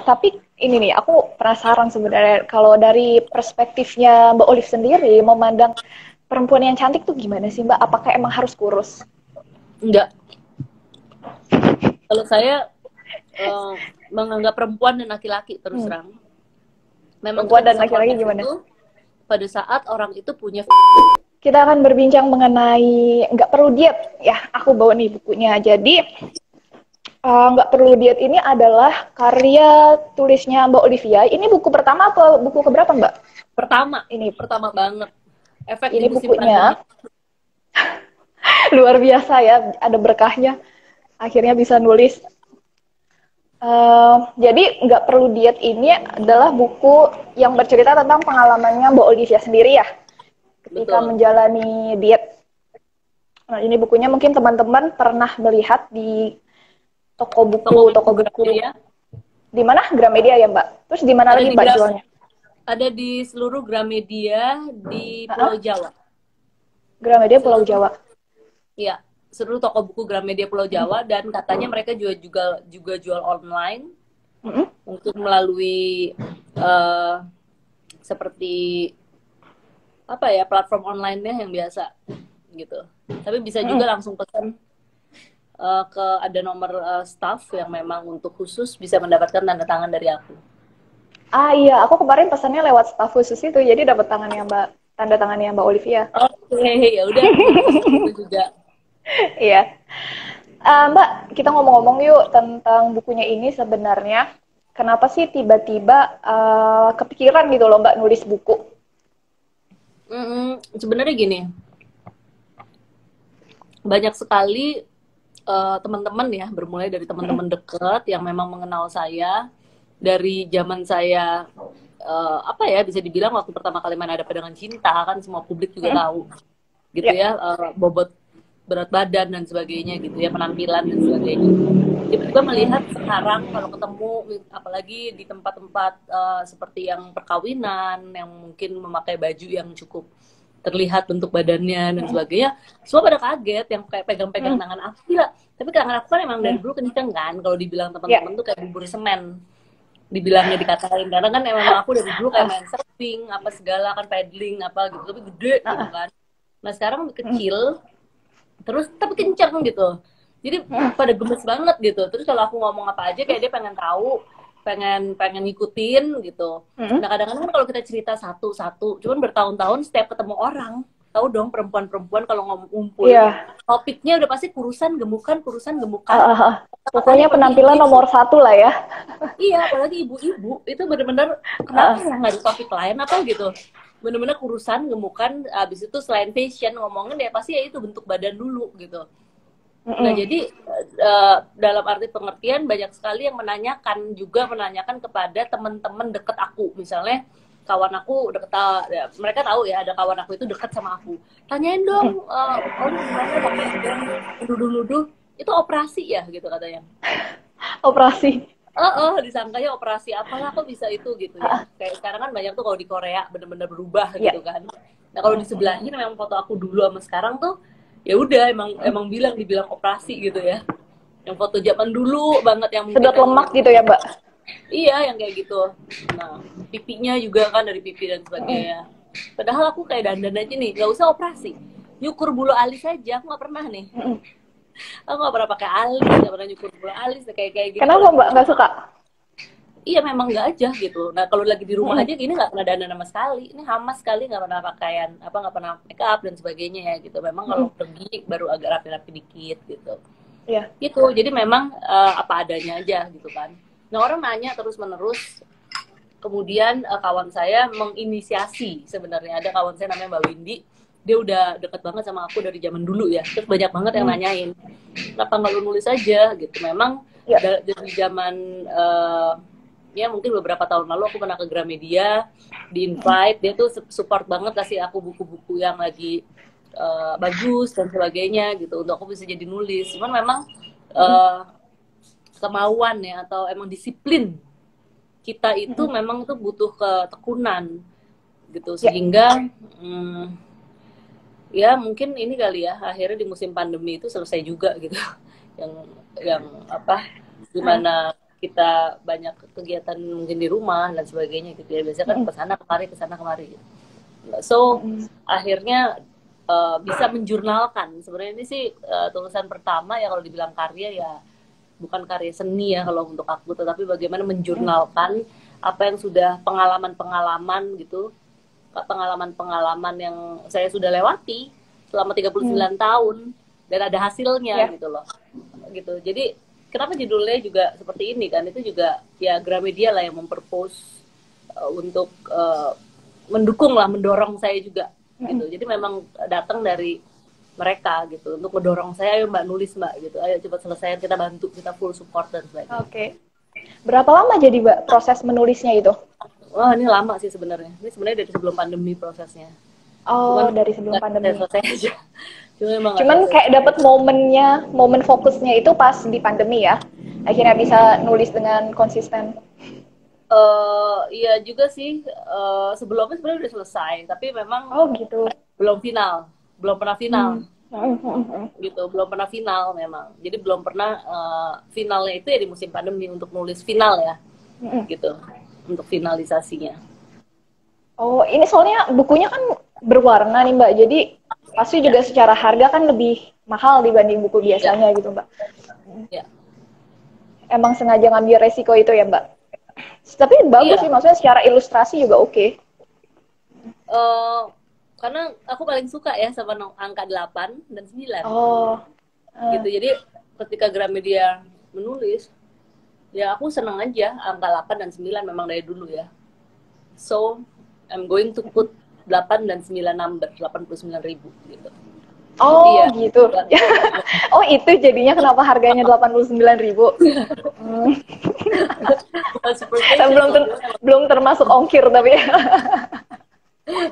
Tapi ini nih, aku penasaran sebenarnya kalau dari perspektifnya Mbak Olive sendiri memandang perempuan yang cantik tuh gimana sih Mbak? Apakah emang harus kurus? Enggak. Kalau saya eh, menganggap perempuan dan laki-laki terus Hmm. terang, memang kita Perempuan dan bisa laki-laki connect gimana? itu pada saat orang itu punya. Kita akan berbincang mengenai nggak perlu diet ya. Aku bawa nih bukunya. Jadi nggak perlu diet ini adalah karya tulisnya Mbak Olivia. Ini buku pertama apa buku keberapa Mbak? Pertama, Ini pertama banget. Efek di ini musim pandemi. bukunya luar biasa ya. Ada berkahnya. Akhirnya bisa nulis. Jadi nggak perlu diet ini adalah buku yang bercerita tentang pengalamannya Mbak Olivia sendiri ya ketika Betul. menjalani diet. Nah, ini bukunya mungkin teman-teman pernah melihat di Toko toko buku buku Gramedia di mana? Gramedia ya Mbak. Terus di mana ada lagi di Mbak jualnya? ada di seluruh Gramedia di Pulau Hah? Jawa. Gramedia Pulau Seluruh Jawa. ya, seluruh toko buku Gramedia Pulau Jawa, dan katanya mereka juga jual online Mm-mm. mungkin melalui eh, seperti apa ya, platform online-nya yang biasa gitu. Tapi bisa juga Mm-mm. langsung pesan ke ada nomor staff yang memang untuk khusus bisa mendapatkan tanda tangan dari aku. Ah iya, aku kemarin pesannya lewat staf khusus itu, jadi dapat tanda tangannya Mbak Olivia. Oke, ya udah bisa seperti itu juga. Iya. Mbak, kita ngomong-ngomong yuk tentang bukunya ini sebenarnya. Kenapa sih tiba-tiba kepikiran gitu loh Mbak nulis buku? Sebenarnya gini, banyak sekali teman-teman ya, bermulai dari teman-teman dekat yang memang mengenal saya dari zaman saya apa ya, bisa dibilang waktu pertama kali main Ada Pedangan Cinta, kan semua publik juga Mm-mm. tahu gitu Ya. ya, bobot berat badan dan sebagainya gitu ya, penampilan dan sebagainya. Tiba-tiba melihat sekarang kalau ketemu apalagi di tempat-tempat seperti yang perkawinan yang mungkin memakai baju yang cukup terlihat bentuk badannya dan Mm-mm. sebagainya, semua pada kaget yang kayak pegang-pegang Mm-mm. tangan aku. Gila, tapi tangan aku kan emang dari Mm-mm. dulu kenceng kan, kalau dibilang Ya. teman-teman tuh kayak bubur semen, dibilangnya, dikatain, karena kan emang aku dari dulu kayak Ah, main surfing apa segala kan, paddling apa gitu, tapi gede gitu ah, kan. Nah sekarang mm, kecil terus tapi kenceng gitu, jadi mm, pada gemes banget gitu. Terus kalau aku ngomong apa aja kayak dia pengen tahu, pengen pengen ngikutin gitu. mm. Nah kadang-kadang kalau kita cerita satu-satu, cuman bertahun-tahun setiap ketemu orang, tahu dong perempuan-perempuan kalau ngomong ngumpul, Iya. topiknya udah pasti kurusan gemukan, kurusan Ah, gemukan. ah, ah. Katanya Pokoknya pasti penampilan ibu-ibu. nomor satu lah ya. Iya, apalagi ibu-ibu itu bener-bener kenapa Ah, ya nggak ada topik lain apa gitu. Bener-bener kurusan gemukan, abis itu selain fashion ngomongin ya pasti ya itu bentuk badan dulu gitu. Nah, mm-mm. jadi dalam arti pengertian banyak sekali yang menanyakan kepada teman-teman deket aku. Misalnya kawan aku deket, ya, mereka tahu ya ada kawan aku itu dekat sama aku. Tanyain dong, oh gimana pakai yang nuduh-nuduh itu operasi ya gitu katanya. Operasi. Disangkanya operasi apalah kok bisa itu gitu ya. Ah, Kayak sekarang kan banyak tuh kalau di Korea bener-bener berubah ya. gitu kan. Nah kalau di sebelahnya memang foto aku dulu sama sekarang tuh ya udah emang emang dibilang operasi gitu ya. Yang foto zaman dulu banget yang mungkin Sedot yang lemak gitu ya, Mbak. iya yang kayak gitu. Nah pipinya juga kan dari pipi dan Mm-mm. sebagainya. Padahal aku kayak dandan aja nih, nggak usah operasi. Nyukur bulu alis aja aku nggak pernah nih. Mm-mm. Aku nggak pernah pakai alis, nggak pernah nyukur bulu alis, kayak kayak gitu Kenapa, lagi Mbak? di Nggak suka? iya memang nggak aja gitu. Nah kalau lagi di rumah Mm-mm. aja gini nggak pernah dandan sama sekali. Ini hamas sekali, nggak pernah pakaian apa, nggak pernah make up dan sebagainya ya gitu. Memang kalau Mm-mm. pergi baru agak rapi-rapi dikit gitu. Ya. Gitu. Jadi memang apa adanya aja gitu kan. Nah orang nanya terus menerus. Kemudian kawan saya menginisiasi, sebenarnya ada kawan saya namanya Mbak Windy. Dia udah deket banget sama aku dari zaman dulu ya. Terus banyak banget yang Mm. nanyain, kenapa nggak lu nulis aja gitu. Memang Ya. dari zaman ya mungkin beberapa tahun lalu aku pernah ke Gramedia, di invite, dia tuh support banget, kasih aku buku-buku yang lagi bagus dan sebagainya gitu untuk aku bisa jadi nulis. Cuman memang Mm-mm. kemauan ya atau emang disiplin kita itu Mm-mm. memang itu butuh ketekunan gitu, Ya. sehingga ya mungkin ini kali ya akhirnya di musim pandemi itu selesai juga gitu yang apa Ah. gimana kita banyak kegiatan mungkin di rumah dan sebagainya gitu ya, biasanya kan kesana kemari gitu. So akhirnya bisa menjurnalkan. Sebenarnya ini sih tulisan pertama ya, kalau dibilang karya ya bukan karya seni ya kalau untuk aku, tetapi bagaimana menjurnalkan apa yang sudah pengalaman-pengalaman gitu, pengalaman-pengalaman yang saya sudah lewati selama 39 tahun dan ada hasilnya gitu loh. Gitu. Jadi kenapa judulnya juga seperti ini kan, itu juga ya Gramedia lah yang memperpose untuk mendukung lah, mendorong saya juga gitu. Jadi memang datang dari mereka gitu untuk mendorong saya, ayo Mbak nulis Mbak gitu, ayo cepat selesaikan, kita bantu, kita full support dan sebagainya. Oke. Berapa lama jadi Mbak proses menulisnya itu? Wah, ini lama sih sebenarnya. Ini sebenarnya dari sebelum pandemi prosesnya. Oh, dari sebelum pandemi. Selesai aja. Cuman kayak dapat momen fokusnya itu pas di pandemi ya. Akhirnya bisa nulis dengan konsisten. Iya juga sih. Sebelumnya sebenarnya udah selesai, tapi memang gitu. Belum pernah final. Gitu, belum pernah final memang. Jadi belum pernah finalnya itu ya di musim pandemi untuk nulis final ya. Gitu. Untuk finalisasinya. Oh, ini soalnya bukunya kan berwarna nih Mbak. Jadi pasti juga secara harga kan lebih mahal dibanding buku biasanya gitu Mbak. Ya. Emang sengaja ngambil resiko itu ya Mbak. Tapi bagus sih, maksudnya secara ilustrasi juga oke. Karena aku paling suka ya sama angka 8 dan 9. Gitu. Jadi ketika Gramedia menulis, ya aku senang aja angka 8 dan 9 memang dari dulu ya. So, I'm going to put 8 dan 9 number, 89.000 gitu. Oh, jadi, gitu. Oh, itu jadinya kenapa harganya 89.000. Saya belum termasuk ongkir tapi ya.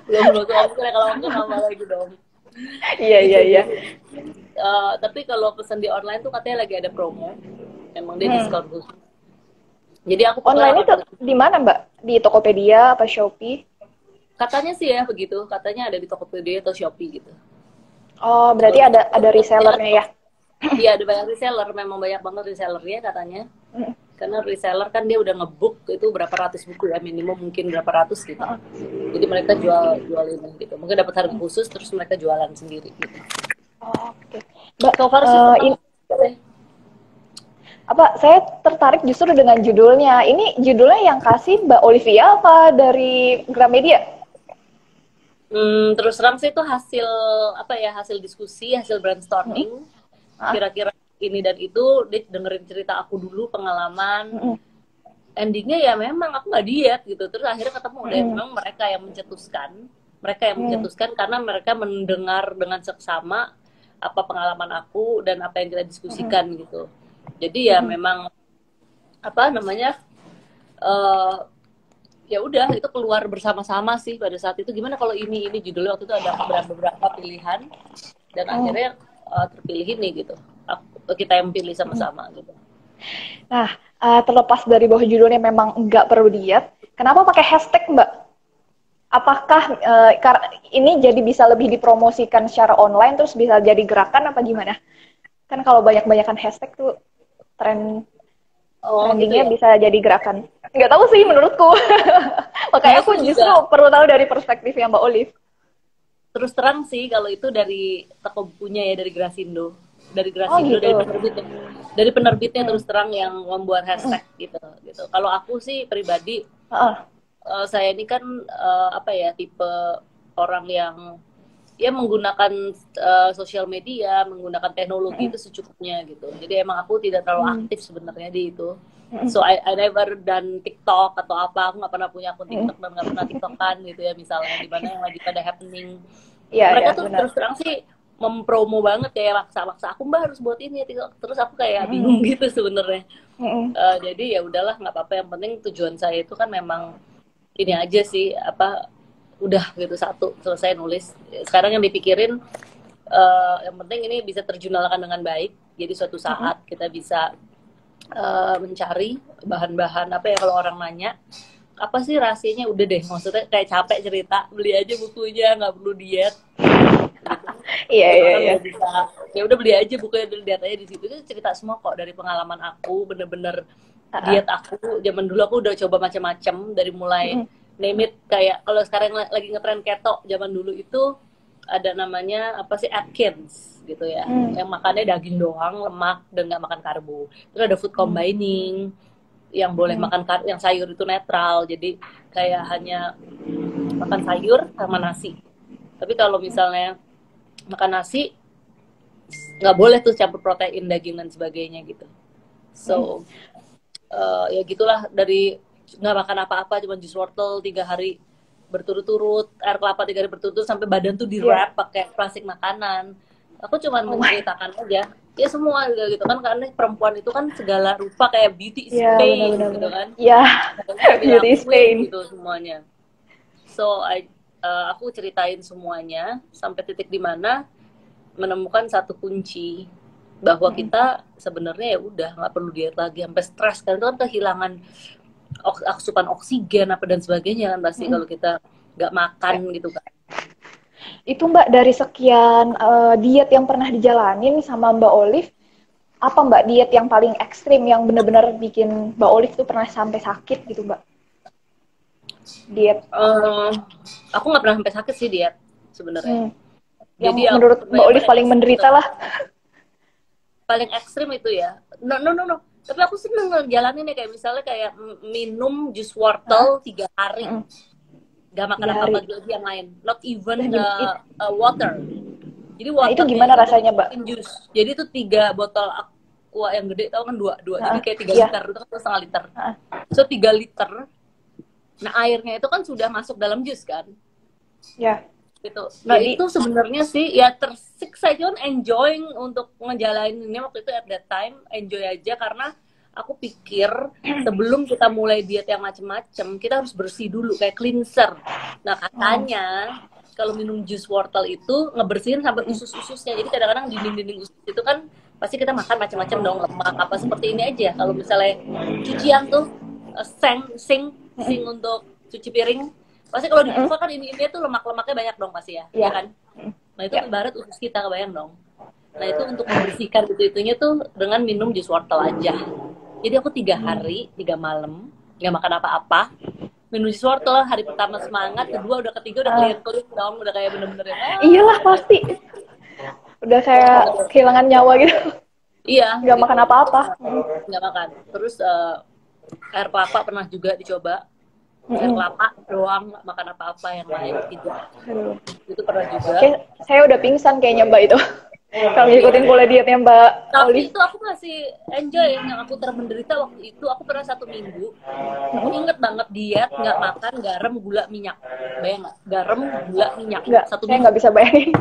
belum ongkir, kalau ongkir nambah lagi dong. Iya. Tapi kalau pesan di online tuh katanya lagi ada promo. Emang dia diskon khusus. Jadi aku online itu di mana Mbak? Di Tokopedia atau Shopee? Katanya sih ya begitu. Katanya ada di Tokopedia atau Shopee gitu. Oh, berarti ada resellernya ya? Iya, ada banyak reseller. Memang banyak banget resellernya katanya. Karena reseller kan dia udah nge-book itu berapa ratus buku ya, minimum mungkin berapa ratus gitu. Jadi mereka jual ini gitu. Mungkin dapat harga khusus terus mereka jualan sendiri gitu. Oke. Mbak, saya tertarik justru dengan judulnya. Ini judulnya yang kasih Mbak Olivia apa dari Gramedia? Terus terang sih itu hasil diskusi, hasil brainstorming. Kira-kira ini dan itu, dia dengerin cerita aku dulu, pengalaman. Endingnya ya memang aku nggak diet gitu. Terus akhirnya ketemu memang mereka yang mencetuskan karena mereka mendengar dengan seksama apa pengalaman aku dan apa yang kita diskusikan gitu. Jadi ya memang ya udah itu keluar bersama-sama sih pada saat itu. Gimana kalau ini judulnya, waktu itu ada beberapa pilihan dan akhirnya terpilih ini gitu. Kita yang pilih sama-sama gitu. Nah, terlepas dari bahwa judulnya memang nggak perlu diet, kenapa pakai hashtag Mbak? Apakah ini jadi bisa lebih dipromosikan secara online terus bisa jadi gerakan apa gimana? Kan kalau banyak-banyakan hashtag tuh trendingnya gitu ya? Bisa jadi gerakan. Nggak tahu sih menurutku. Makanya aku justru perlu tahu dari perspektifnya Mbak Olive. Terus terang sih kalau itu dari toko bukunya ya, dari Grasindo. Dari Grasindo, gitu. Dari penerbitnya terus terang yang membuat hashtag gitu. Kalau aku sih pribadi, saya ini kan tipe orang yang ya menggunakan sosial media, menggunakan teknologi itu secukupnya gitu. Jadi emang aku tidak terlalu aktif sebenarnya di itu. So I never done TikTok atau apa. Aku nggak pernah punya akun TikTok dan nggak pernah TikTokan gitu ya, misalnya di mana yang lagi pada happening. Mereka tuh terus terang sih mempromo banget, kayak maksa-maksa aku Mbak harus buat ini TikTok. Terus aku kayak bingung gitu sebenarnya. Jadi ya udahlah, nggak apa-apa, yang penting tujuan saya itu kan memang ini aja sih, udah gitu, satu selesai nulis. Sekarang yang dipikirin yang penting ini bisa terjurnalkan dengan baik. Jadi suatu saat kita bisa mencari bahan-bahan kalau orang nanya apa sih rahasianya, udah deh, maksudnya kayak capek cerita, beli aja bukunya, nggak perlu diet. Iya. Ya udah beli aja bukunya, dulu lihat aja di situ, itu cerita semua kok dari pengalaman aku, bener-bener diet aku. Zaman dulu aku udah coba macam-macam dari mulai name it, kayak kalau sekarang lagi ngetren keto, zaman dulu itu ada namanya apa sih, Atkins gitu ya, yang makannya daging doang, lemak dan nggak makan karbo. Terus ada food combining yang boleh makan yang sayur itu netral, jadi kayak hanya makan sayur sama nasi. Tapi kalau misalnya makan nasi nggak boleh tuh campur protein, daging dan sebagainya gitu. So ya gitulah, dari nggak makan apa-apa, cuma jus wortel 3 hari berturut-turut, air kelapa 3 hari berturut-turut, sampai badan tuh di wrap pakai plastik makanan. Aku cuma menceritakan aja ya semua gitu kan, karena perempuan itu kan segala rupa, kayak beauty is pain gitu kan. Beauty is pain gitu semuanya. So aku ceritain semuanya sampai titik dimana menemukan satu kunci bahwa kita sebenarnya ya udah nggak perlu diet lagi sampai stres, karena itu kan kehilangan asupan oksigen apa dan sebagainya kan pasti kalau kita nggak makan gitu kan. Itu Mbak, dari sekian diet yang pernah dijalanin sama Mbak Olive, apa Mbak diet yang paling ekstrim yang benar-benar bikin Mbak Olive tuh pernah sampai sakit gitu Mbak? Diet? Aku nggak pernah sampai sakit sih diet sebenarnya. Jadi menurut Mbak Olive paling menderita lah. Paling ekstrim itu ya. No. Tapi aku seneng ngejalanin ya, kayak misalnya kayak minum jus wortel 3 hari. Gak makan apa-apa lagi yang lain. Not even water. Jadi water itu gimana rasanya, Mbak? Jus. Jadi itu 3 botol aqua yang gede, tau kan, 2. Jadi kayak 3 liter, itu kan 1,5 liter. So 3 liter. Nah airnya itu kan sudah masuk dalam jus kan? Ya. Gitu. Nah jadi, itu sebenarnya sih ya tersiksa, cuman enjoying untuk ngejalaninnya waktu itu at that time, enjoy aja, karena aku pikir sebelum kita mulai diet yang macem-macem kita harus bersih dulu, kayak cleanser. Nah katanya kalau minum jus wortel itu ngebersihin sampai usus-ususnya, jadi kadang-kadang dinding-dinding usus itu kan pasti kita makan macam-macam dong, lemak apa seperti ini aja. Kalau misalnya cucian tuh sink untuk cuci piring, pasti kalau di kufa kan ini tuh lemak-lemaknya banyak dong pasti ya, ya kan? Nah itu ibarat usus kita, kebayang dong. Nah itu untuk membersihkan itunya tuh dengan minum jus wortel aja. Jadi aku 3 hari 3 malam nggak makan apa-apa, minum jus wortel. Hari pertama semangat, kedua udah ketiga udah kelihatan dong, udah kayak bener-bener iyalah pasti udah kayak kehilangan nyawa gitu. Iya, nggak makan apa-apa. Nggak makan. Terus air kelapa pernah juga dicoba. Air kelapa doang, makan apa-apa yang lain tidak. Itu pernah juga. Saya udah pingsan kayaknya Mbak itu. Kalau ngikutin pola dietnya Mbak Tapi itu aku masih enjoy. Yang aku termenderita waktu itu, aku pernah 1 minggu. Aku inget banget diet, nggak makan garam, gula, minyak. Bayang nggak? Garam, gula, minyak. Nggak, 1 minggu. Saya nggak bisa bayangin.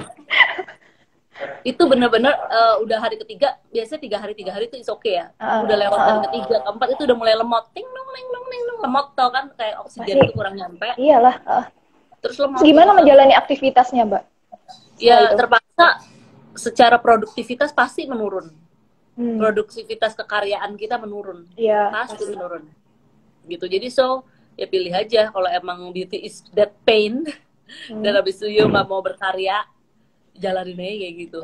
Itu bener-bener udah hari ketiga, biasanya 3 hari itu is okay ya. Udah lewat hari ketiga, keempat itu udah mulai lemot. Ting dong, lemot, tau kan, kayak oksigen itu kurang nyampe. Iyalah. Terus lemot. Gimana menjalani aktivitasnya Mbak? Ya terpaksa, secara produktivitas pasti menurun. Produktivitas kekaryaan kita menurun. Pasti menurun. Gitu. Jadi ya pilih aja, kalau emang beauty is that pain dan habis itu you nggak mau berkarya, jalanin aja kayak gitu.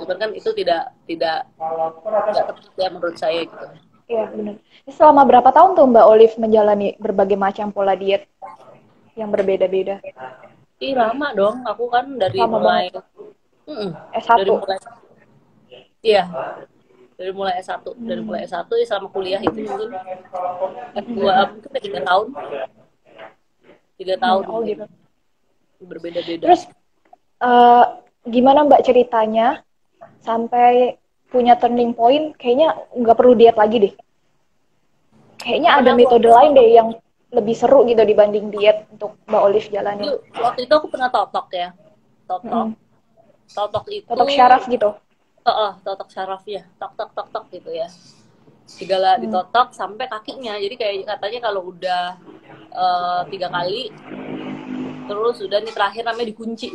Cuman kan itu tidak tepat ya menurut saya gitu. Iya benar. Selama berapa tahun tuh Mbak Olive menjalani berbagai macam pola diet yang berbeda-beda? Lama dong. Aku kan dari mulai S1. Dari mulai S1. Dari mulai S1 ya, selama kuliah itu mungkin S2 mungkin 3 tahun. 3 tahun. Gitu. Berbeda-beda. Terus gimana Mbak ceritanya sampai punya turning point, kayaknya nggak perlu diet lagi deh. Kayaknya ada metode lain deh yang lebih seru gitu dibanding diet untuk Mbak Olive jalani. Waktu itu aku pernah totok ya. Totok itu. Totok syaraf gitu. Totok syaraf ya. Tok gitu ya. Segala ditotok sampai kakinya. Jadi kayak katanya kalau udah 3 kali, terus udah nih terakhir namanya dikunci.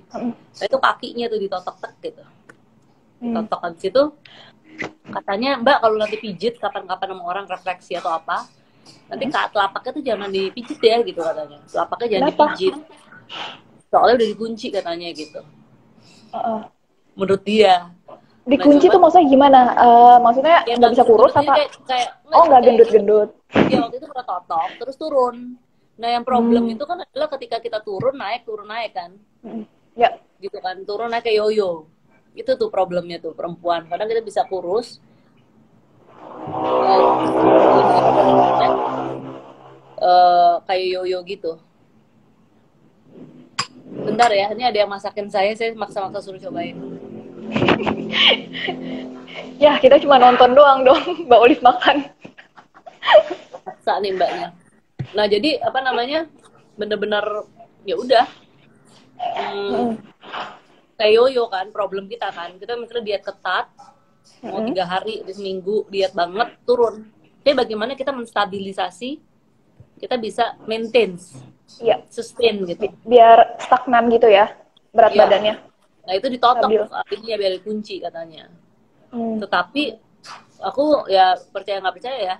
Nah itu kakinya tuh ditotok gitu. Ditotok habis itu katanya Mbak kalau nanti pijit kapan-kapan sama orang refleksi atau apa, nanti telapaknya tuh jangan dipijit ya gitu katanya. Telapaknya jangan dipijit. Soalnya udah dikunci katanya gitu. Menurut dia. Nah Dikunci cuma tuh maksudnya gimana? Maksudnya ya nggak nggak bisa kurus gendut-gendut, jadi apa? kayak nggak Oh, jadi nggak kayak gendut-gendut. ya waktu itu pernah totok terus turun. Nah yang problem Hmm. itu kan adalah ketika kita turun naik kan, Mm. Ya. gitu kan, turun naik kayak yoyo. Itu tuh problemnya tuh perempuan. Kadang kita bisa kurus, ini apa namanya, kayak yoyo gitu. Bentar ya, ini ada yang masakin saya maksa-maksa suruh cobain. Ya, kita cuma nonton doang dong, Mbak Olive makan. Maksa nih mbaknya. Nah jadi apa namanya, bener-bener ya udah, Mm. kayak yoyo kan, problem kita kan. Kita misalnya diet ketat, mau Mm. 3 hari, di seminggu diet banget, turun. Tapi bagaimana kita menstabilisasi, kita bisa maintain, Iya, sustain gitu. biar stagnan gitu ya, berat Iya. badannya. Nah itu ditotok Stabil. ini ya, biar kunci katanya. Hmm. Tetapi aku ya percaya nggak percaya ya.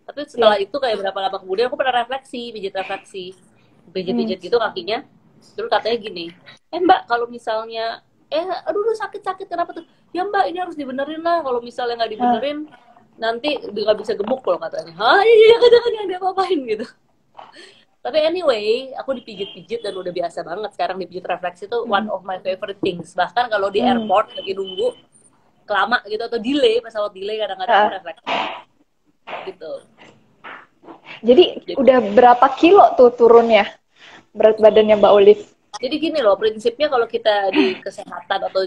Tapi setelah Iya. itu kayak berapa lama kemudian aku pernah refleksi, Hmm. pijit-pijit gitu kakinya. Terus katanya gini, mbak kalau misalnya, aduh sakit-sakit kenapa tuh? Ya mbak ini harus dibenerin lah, kalau misalnya nggak Ah. dibenerin nanti nggak bisa gemuk loh katanya. Ah iya jangan dia apa-apain gitu. Tapi anyway, aku dipijit-pijit dan udah biasa banget. Sekarang dipijit refleksi itu one of my favorite things. Bahkan kalau di Hmm. airport lagi nunggu kelama gitu atau delay, pesawat delay, kadang-kadang aku Ah. refleksi gitu. Jadi udah berapa kilo tuh turunnya berat badannya Mbak Olive? Jadi gini loh, prinsipnya kalau kita di kesehatan atau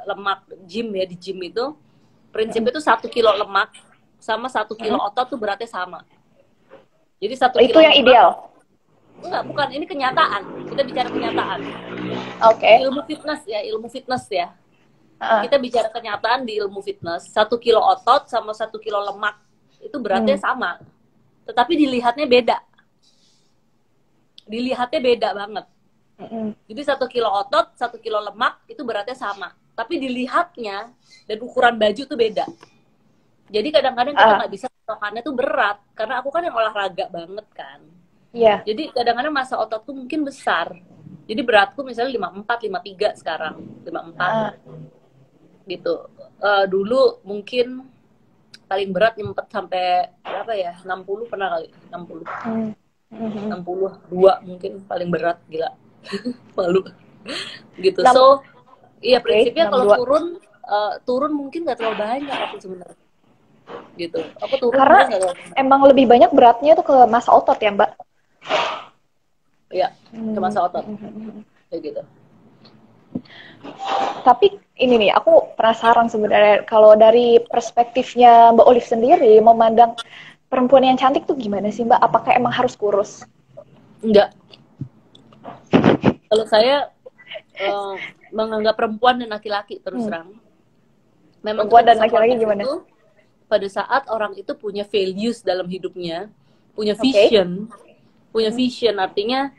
lemak gym ya, di gym itu prinsipnya itu 1 kilo lemak sama 1 kilo otot tuh beratnya sama. Jadi 1 kilo Itu yang lemak, ideal. enggak, bukan, ini kenyataan. Kita bicara kenyataan. Oke. Ilmu fitness ya. Ah. Kita bicara kenyataan di ilmu fitness, 1 kilo otot sama 1 kilo lemak itu beratnya sama. Tetapi dilihatnya beda. Dilihatnya beda banget. Jadi 1 kilo otot, 1 kilo lemak itu beratnya sama. Tapi dilihatnya dan ukuran baju tuh beda. Jadi kadang-kadang kita nggak bisa patokannya tuh berat. Karena aku kan yang olahraga banget kan. Iya. Jadi kadang-kadang masa ototku mungkin besar. Jadi beratku misalnya 54, 53 sekarang. 54. Gitu. Dulu mungkin paling berat nyempet sampai berapa ya? 60 pernah kali. 60. 62 mungkin paling berat, gila. Malu. Gitu. So, iya prinsipnya kalau turun mungkin nggak terlalu banyak aku sebenarnya. Gitu. Aku turun karena emang lebih banyak beratnya tuh ke masa otot ya, Mbak? Iya, ke masa otot. Kayak gitu. Tapi ini nih, aku penasaran sebenarnya kalau dari perspektifnya Mbak Olive sendiri memandang perempuan yang cantik tuh gimana sih, Mbak? Apakah emang harus kurus? Enggak. Kalau saya menganggap perempuan dan laki-laki terus terang. Memang perempuan dan laki-laki gimana? Itu, pada saat orang itu punya values dalam hidupnya, punya vision, artinya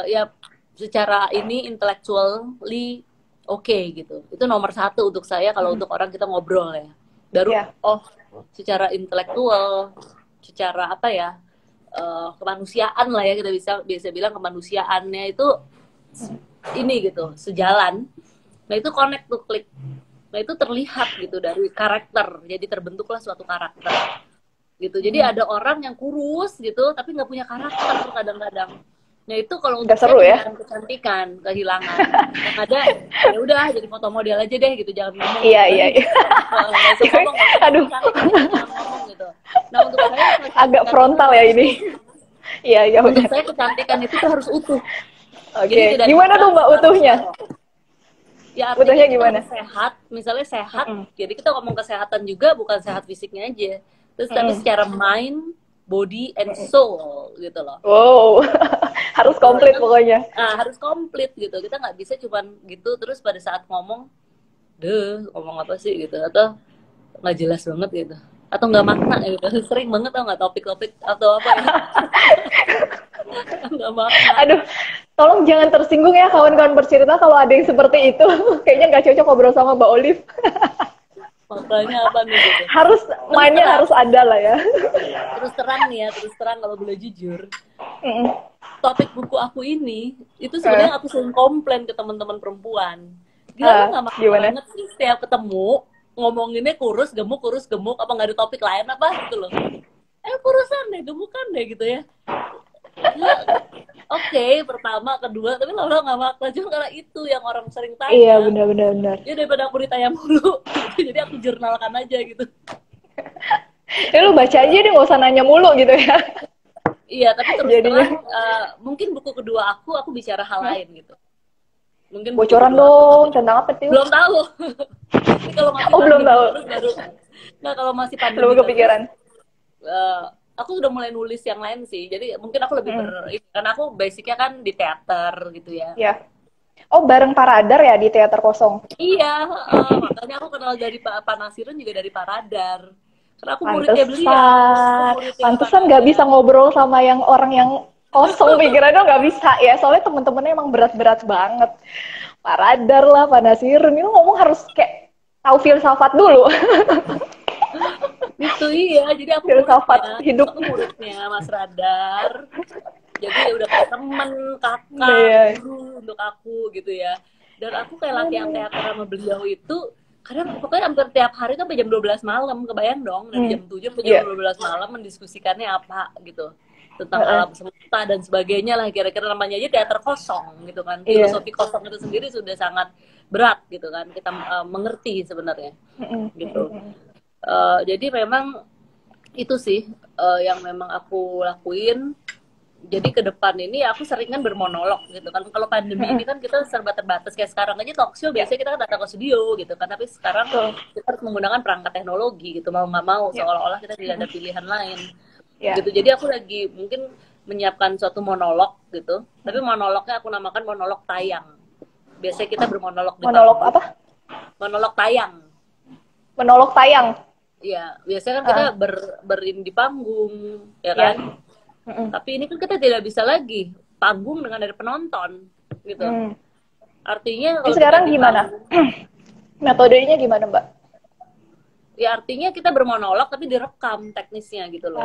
ya secara ini intellectually oke gitu. Itu nomor 1 untuk saya kalau untuk orang kita ngobrol ya. Baru secara intelektual, secara apa ya, kemanusiaan lah ya, kita bisa bilang kemanusiaannya itu ini gitu, sejalan. Nah itu connect tuh, klik. Nah itu terlihat gitu dari karakter, jadi terbentuklah suatu karakter gitu. Jadi ada orang yang kurus gitu tapi nggak punya karakter kadang-kadang. Nah itu kalau untuk saya kecantikan, kehilangan. Yang ada ya udah jadi foto model aja deh gitu, jangan ngomong. Iya. Nggak usah ngomong, aduh, jangan ngomong gitu. Nah untuk saya agak frontal ya ini. Iya. Untuk saya kecantikan itu tuh harus utuh. Oke. Gimana tuh Mbak utuhnya? Ya artinya kita gimana? Sehat, misalnya sehat. Jadi kita ngomong kesehatan juga bukan sehat fisiknya aja. Terus tapi secara mind, body and soul gitu loh. Wow, harus komplit pokoknya. Nah, harus komplit gitu. Kita nggak bisa cuman gitu terus pada saat ngomong, ngomong apa sih gitu, atau nggak jelas banget gitu, atau nggak makna gitu. Sering banget tau nggak topik-topik atau apa ya. Nggak makna. Aduh, tolong jangan tersinggung ya kawan-kawan bercerita kalau ada yang seperti itu. Kayaknya nggak cocok ngobrol sama Mbak Olive. Makanya apa nih gitu. Harus mainnya harus ada lah ya. Terus terang kalau boleh jujur. Topik buku aku ini itu sebenarnya aku sering komplain ke teman-teman perempuan. Gila lu nggak malu Gimana? banget sih setiap ketemu ngomonginnya kurus gemuk apa nggak ada topik lain apa gitu loh. Kurusan deh, gemukan deh gitu ya. Gila. Oke, pertama, kedua, tapi lama nggak makna cuma karena itu yang orang sering Iya, tanya. benar-benar. Ya daripada aku ditanya mulu, gitu. Jadi aku jurnalkan aja gitu. Ya lu baca aja deh, nggak usah nanya mulu gitu ya. Iya, tapi terus Jadinya. terang, mungkin buku kedua aku bicara hal lain gitu. Mungkin buku Bocoran kedua aku dong, tentang apa tuh? belum tahu. Ini kalau masih Oh, belum pandemi tahu. terus baru, nah kalau masih Belum pandemi terus, kepikiran. aku sudah mulai nulis yang lain sih. Jadi mungkin aku lebih karena aku basicnya kan di teater gitu ya. Ya. Oh, bareng Paradar ya di teater kosong. Iya, makanya aku kenal dari Pak Nasirun juga dari Paradar. Karena aku muridnya beliau, aku Pantesan. muridnya Pantesan nggak bisa Paradar. ngobrol sama yang orang yang kosong pikirannya nggak bisa ya. Soalnya temen-temennya emang berat-berat banget. Paradar lah, Panasirun. Ini ngomong harus kayak tahu filsafat dulu. Gitu iya, jadi Filsafat hidup. aku muridnya Mas Radar. Jadi udah kayak temen, kakak, Iya. guru untuk aku gitu ya. Dan aku kayak latihan teater sama beliau itu kadang pokoknya hampir tiap hari tuh sampai jam 12 malam, kebayang dong dari jam 7 sampai jam 12 malam mendiskusikannya apa gitu. Tentang alam semesta dan sebagainya lah, kira-kira namanya aja teater kosong gitu kan. Filosofi kosong itu sendiri sudah sangat berat gitu kan, kita mengerti sebenarnya gitu. Jadi memang itu sih yang memang aku lakuin. Jadi ke depan ini aku sering kan bermonolog gitu kan. Kalau pandemi ini kan kita serba terbatas, kayak sekarang aja talk show biasanya kita kan datang ke studio gitu kan, tapi sekarang kita harus menggunakan perangkat teknologi gitu, mau nggak mau, seolah-olah kita tidak ada pilihan lain gitu. Jadi aku lagi mungkin menyiapkan suatu monolog gitu, tapi monolognya aku namakan monolog tayang. Biasanya kita bermonolog di monolog panggung. apa? Monolog tayang. Monolog tayang. Iya, biasanya kan kita berin di panggung, ya kan? Tapi ini kan kita tidak bisa lagi panggung dengan ada penonton, gitu. Artinya kalau sekarang gimana? Metodenya gimana, Mbak? Ya artinya kita bermonolog tapi direkam teknisnya gitu loh.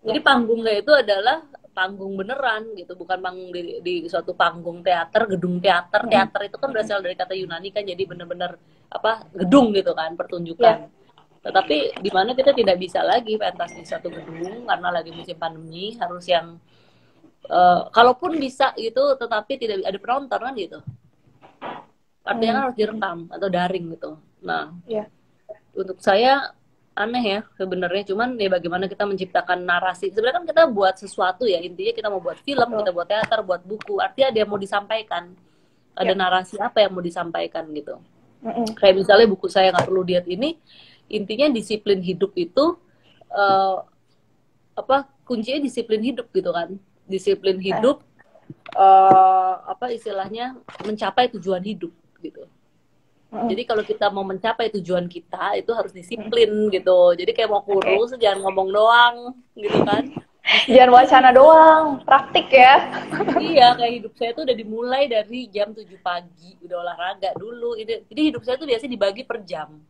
Jadi panggungnya itu adalah panggung beneran gitu, bukan panggung di suatu panggung teater, gedung teater. Teater itu kan berasal dari kata Yunani kan, jadi bener-bener apa gedung gitu kan, pertunjukan. Tetapi di mana kita tidak bisa lagi pentas di satu gedung karena lagi musim pandemi, harus yang kalaupun bisa gitu tetapi tidak ada penonton kan gitu. Artinya harus direkam atau daring gitu. Nah, untuk saya aneh ya sebenarnya, cuman ya bagaimana kita menciptakan narasi. Sebenarnya kan kita buat sesuatu ya, intinya kita mau buat film, kita buat teater, buat buku, artinya ada yang mau disampaikan, ada narasi apa yang mau disampaikan gitu. Kayak misalnya buku saya Nggak Perlu Diet ini, intinya disiplin hidup itu kuncinya disiplin hidup gitu kan, disiplin hidup istilahnya mencapai tujuan hidup gitu. Jadi kalau kita mau mencapai tujuan kita itu harus disiplin gitu. Jadi kayak mau kurus jangan ngomong doang gitu kan. Jangan wacana doang, praktik ya. Iya, kayak hidup saya tuh udah dimulai dari jam 7 pagi udah olahraga dulu. Jadi hidup saya tuh biasanya dibagi per jam.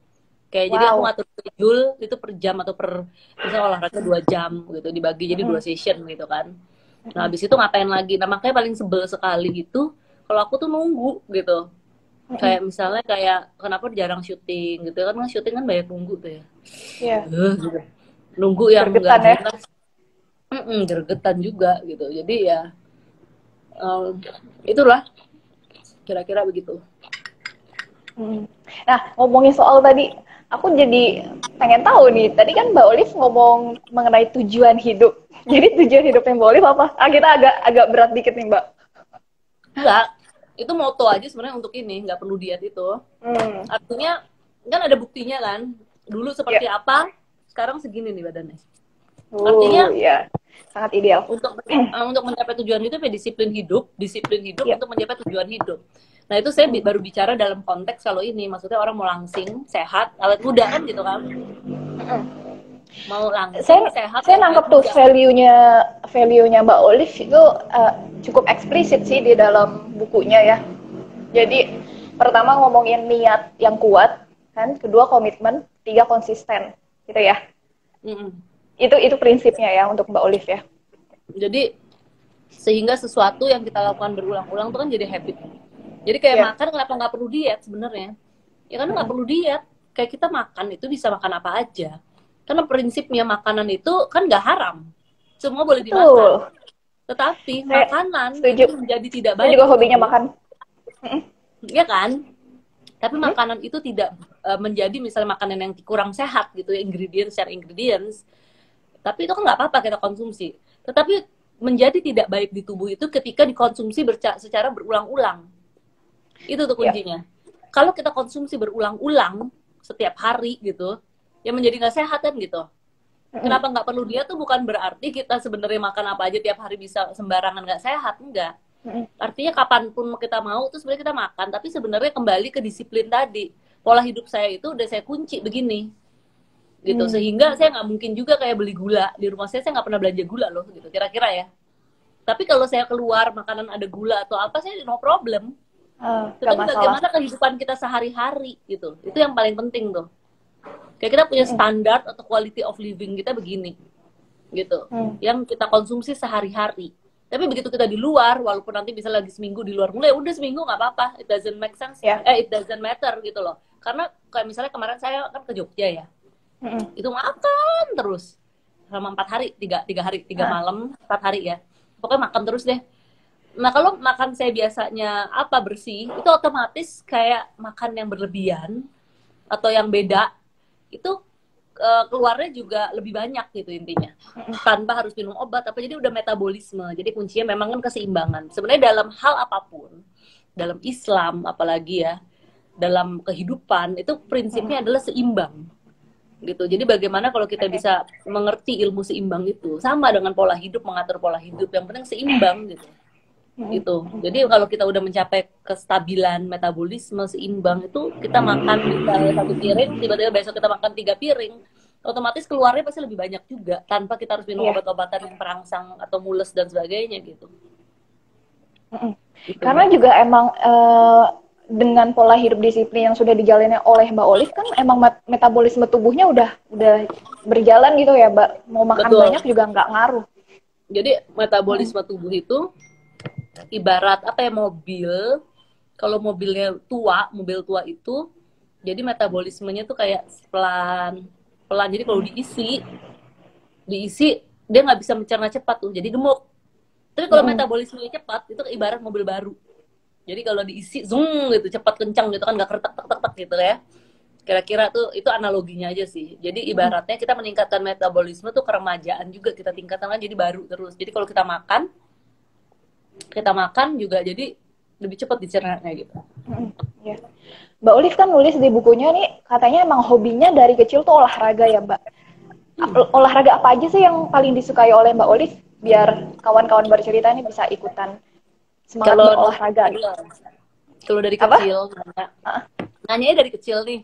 Kayak jadi aku ngatur schedule itu per jam atau misalnya olahraga 2 jam gitu, dibagi jadi 2 session gitu kan. Nah, habis itu ngapain lagi? Nah, makanya paling sebel sekali gitu kalau aku tuh nunggu gitu. Kayak misalnya kenapa jarang syuting gitu kan, syuting kan banyak nunggu tuh ya. Gitu. Nunggu yang gergetan ya. Gergetan juga gitu. Jadi ya itulah kira-kira begitu. Nah, ngomongin soal tadi, aku jadi pengen tahu nih. Tadi kan Mbak Olive ngomong mengenai tujuan hidup. Jadi tujuan hidupnya Mbak Olive apa? Kita agak berat dikit nih, Mbak. Enggak, itu moto aja sebenarnya untuk ini, nggak perlu diet itu. Artinya kan ada buktinya kan, dulu seperti apa, sekarang segini nih badannya. Artinya sangat ideal. Untuk mencapai tujuan hidup ya disiplin hidup untuk mencapai tujuan hidup. Nah itu saya baru bicara dalam konteks kalau ini, maksudnya orang mau langsing, sehat, awet muda kan gitu kan. Mau langsing, sehat. Saya nangkep tuh value-nya Mbak Olive itu cukup eksplisit sih di dalam bukunya ya. Jadi pertama ngomongin niat yang kuat, kan, kedua komitmen, 3 konsisten, gitu ya. Itu prinsipnya ya untuk Mbak Olive ya. Jadi sehingga sesuatu yang kita lakukan berulang-ulang itu kan jadi habit. Jadi kayak Iya, makan kenapa nggak perlu diet sebenarnya? Ya karena nggak perlu diet. Kayak kita makan itu bisa makan apa aja. Karena prinsipnya makanan itu kan nggak haram. Semua boleh dimakan. betul. Tetapi Saya makanan setuju. itu menjadi tidak Saya baik juga di hobinya tubuh, makan. Mm-mm. ya kan? Tapi Mm-mm. makanan itu tidak menjadi misalnya makanan yang kurang sehat gitu ya, ingredients share ingredients. Tapi itu kan nggak apa-apa kita konsumsi. Tetapi menjadi tidak baik di tubuh itu ketika dikonsumsi secara berulang-ulang. Itu tuh Ya. kuncinya. Kalau kita konsumsi berulang-ulang setiap hari gitu, ya menjadi nggak sehat kan gitu. Mm-mm. Kenapa nggak perlu diet tuh bukan berarti kita sebenarnya makan apa aja tiap hari bisa sembarangan nggak sehat, enggak. Mm-mm. Artinya kapanpun kita mau tuh sebenarnya kita makan, tapi sebenarnya kembali ke disiplin tadi. Pola hidup saya itu udah saya kunci begini, gitu. Mm. Sehingga saya nggak mungkin juga kayak beli gula di rumah saya nggak pernah belanja gula loh, gitu. Kira-kira ya. Tapi kalau saya keluar makanan ada gula atau apa, saya no problem. Nggak Tetapi masalah. bagaimana kehidupan kita sehari-hari gitu, itu yang paling penting tuh. Kayak kita punya Mm-mm. standar atau quality of living kita begini, gitu. Mm. Yang kita konsumsi sehari-hari. Tapi begitu kita di luar, walaupun nanti bisa lagi seminggu di luar mulai, udah seminggu nggak apa-apa, it doesn't make sense, Ya. it doesn't matter gitu loh. Karena kayak misalnya kemarin saya kan ke Jogja ya, Mm-mm. itu makan terus selama 4 hari, tiga hari, tiga Ah. malam, 4 hari ya. Pokoknya makan terus deh. Nah kalau makan saya biasanya apa bersih, itu otomatis kayak makan yang berlebihan atau yang beda, itu keluarnya juga lebih banyak gitu intinya. Tanpa harus minum obat, apa jadi udah metabolisme. Jadi kuncinya memang kan keseimbangan. Sebenarnya dalam hal apapun, dalam Islam apalagi ya, dalam kehidupan itu prinsipnya adalah seimbang gitu. Jadi bagaimana kalau kita Oke. bisa mengerti ilmu seimbang itu, sama dengan pola hidup, mengatur pola hidup, yang penting seimbang gitu. Mm-mm. Gitu. Jadi kalau kita udah mencapai kestabilan metabolisme seimbang itu, kita makan misalnya 1 piring, tiba-tiba besok kita makan 3 piring, otomatis keluarnya pasti lebih banyak juga tanpa kita harus minum Iya. obat-obatan yang perangsang atau mules dan sebagainya gitu. Mm-mm. Gitu. Karena juga emang dengan pola hidup disiplin yang sudah dijalani oleh Mbak Olive kan emang metabolisme tubuhnya udah berjalan gitu ya, Mbak. Mau makan Betul. banyak juga nggak ngaruh. Jadi metabolisme tubuh itu ibarat apa ya, mobil. Kalau mobilnya tua, mobil tua itu jadi metabolismenya tuh kayak pelan pelan. Jadi kalau diisi dia nggak bisa mencerna cepat tuh, jadi gemuk. Tapi kalau metabolismenya cepat itu ibarat mobil baru. Jadi kalau diisi zoom gitu cepat kencang gitu kan, nggak kertek tek tek tek gitu ya. Kira-kira tuh itu analoginya aja sih. Jadi ibaratnya kita meningkatkan metabolisme tuh keremajaan juga kita tingkatkan kan, jadi baru terus. Jadi kalau kita makan juga jadi lebih cepat dicernanya gitu. Ya. Mbak Olive kan nulis di bukunya nih, katanya emang hobinya dari kecil tuh olahraga ya, Mbak. Olahraga apa aja sih yang paling disukai oleh Mbak Olive? Biar kawan-kawan bercerita nih bisa ikutan semangat Kalau berolahraga. Gitu. kalau dari Apa? kecil nanyanya dari kecil nih.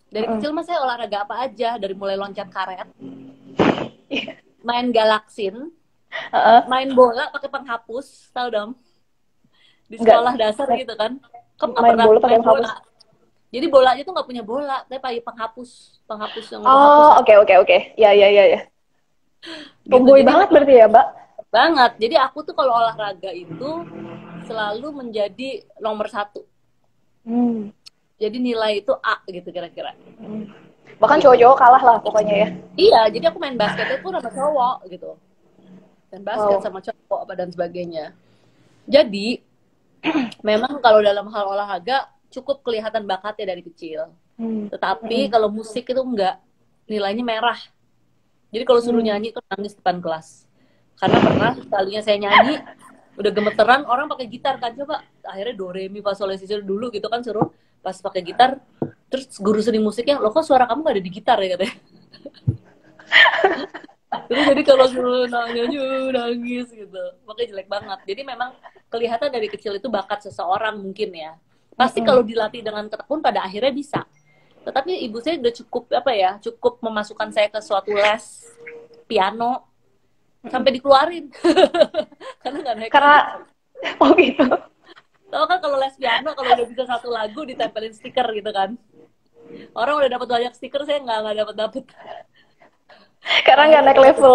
Dari kecil mas saya olahraga apa aja, dari mulai loncat karet, main galaksin, main bola pakai penghapus, tahu dong? Di sekolah dasar gitu kan. Kamu nggak Main pernah bola pakai main penghapus. bola. Jadi bolanya tuh nggak punya bola, tapi pakai penghapus yang Oh, penghapus. oke. Ya. Gitu. Tomboy Jadi banget berarti ya, Mbak? banget. Jadi aku tuh kalau olahraga itu selalu menjadi nomor 1. Jadi nilai itu A gitu kira-kira. Bahkan cowok-cowok kalah lah pokoknya ya. Iya, jadi aku main basketnya tuh sama cowok gitu. Dan basket Wow. sama cowok apa dan sebagainya. Jadi memang kalau dalam hal olahraga cukup kelihatan bakatnya dari kecil. Tetapi kalau musik itu enggak, nilainya merah. Jadi kalau suruh nyanyi tuh nangis depan kelas. Karena pernah kalinya saya nyanyi udah gemeteran, orang pakai gitar kan, coba akhirnya do re mi fa sol la si dulu gitu kan, suruh pas pakai gitar, terus guru seni musiknya, lo kok suara kamu gak ada di gitar ya katanya. Terus jadi kalau suruh nangis gitu, makanya jelek banget. Jadi memang kelihatan dari kecil itu bakat seseorang mungkin ya. Pasti kalau dilatih dengan tekun pada akhirnya bisa. Tetapi ibu saya udah cukup memasukkan saya ke suatu les piano sampai dikeluarin karena nggak naik. Karena oh gitu. Tahu kan kalau les piano kalau udah bisa satu lagu ditempelin stiker gitu kan. Orang udah dapat banyak stiker, saya nggak dapat. Karena nggak naik level.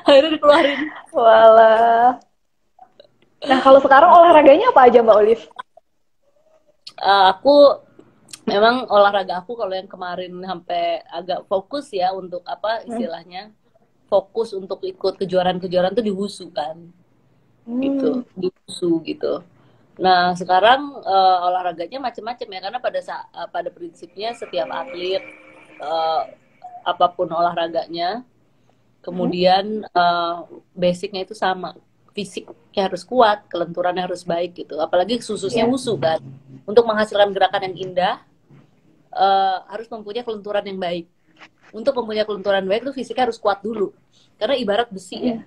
Akhirnya dikeluarin. Walah. Nah, kalau sekarang olahraganya apa aja Mbak Olive? Aku memang olahraga aku kalau yang kemarin sampai agak fokus ya untuk apa Hmm. istilahnya fokus untuk ikut kejuaraan-kejuaraan tuh di WUSU kan Hmm. gitu di WUSU gitu. Nah sekarang olahraganya macam-macam ya karena pada prinsipnya setiap atlet eh, apapun olahraganya Hmm. kemudian basicnya itu sama fisiknya harus kuat kelenturannya harus baik gitu apalagi khususnya Iya. WUSU kan untuk menghasilkan gerakan yang indah harus mempunyai kelenturan yang baik. Untuk mempunyai kelenturan baik itu fisiknya harus kuat dulu. Karena ibarat Hmm.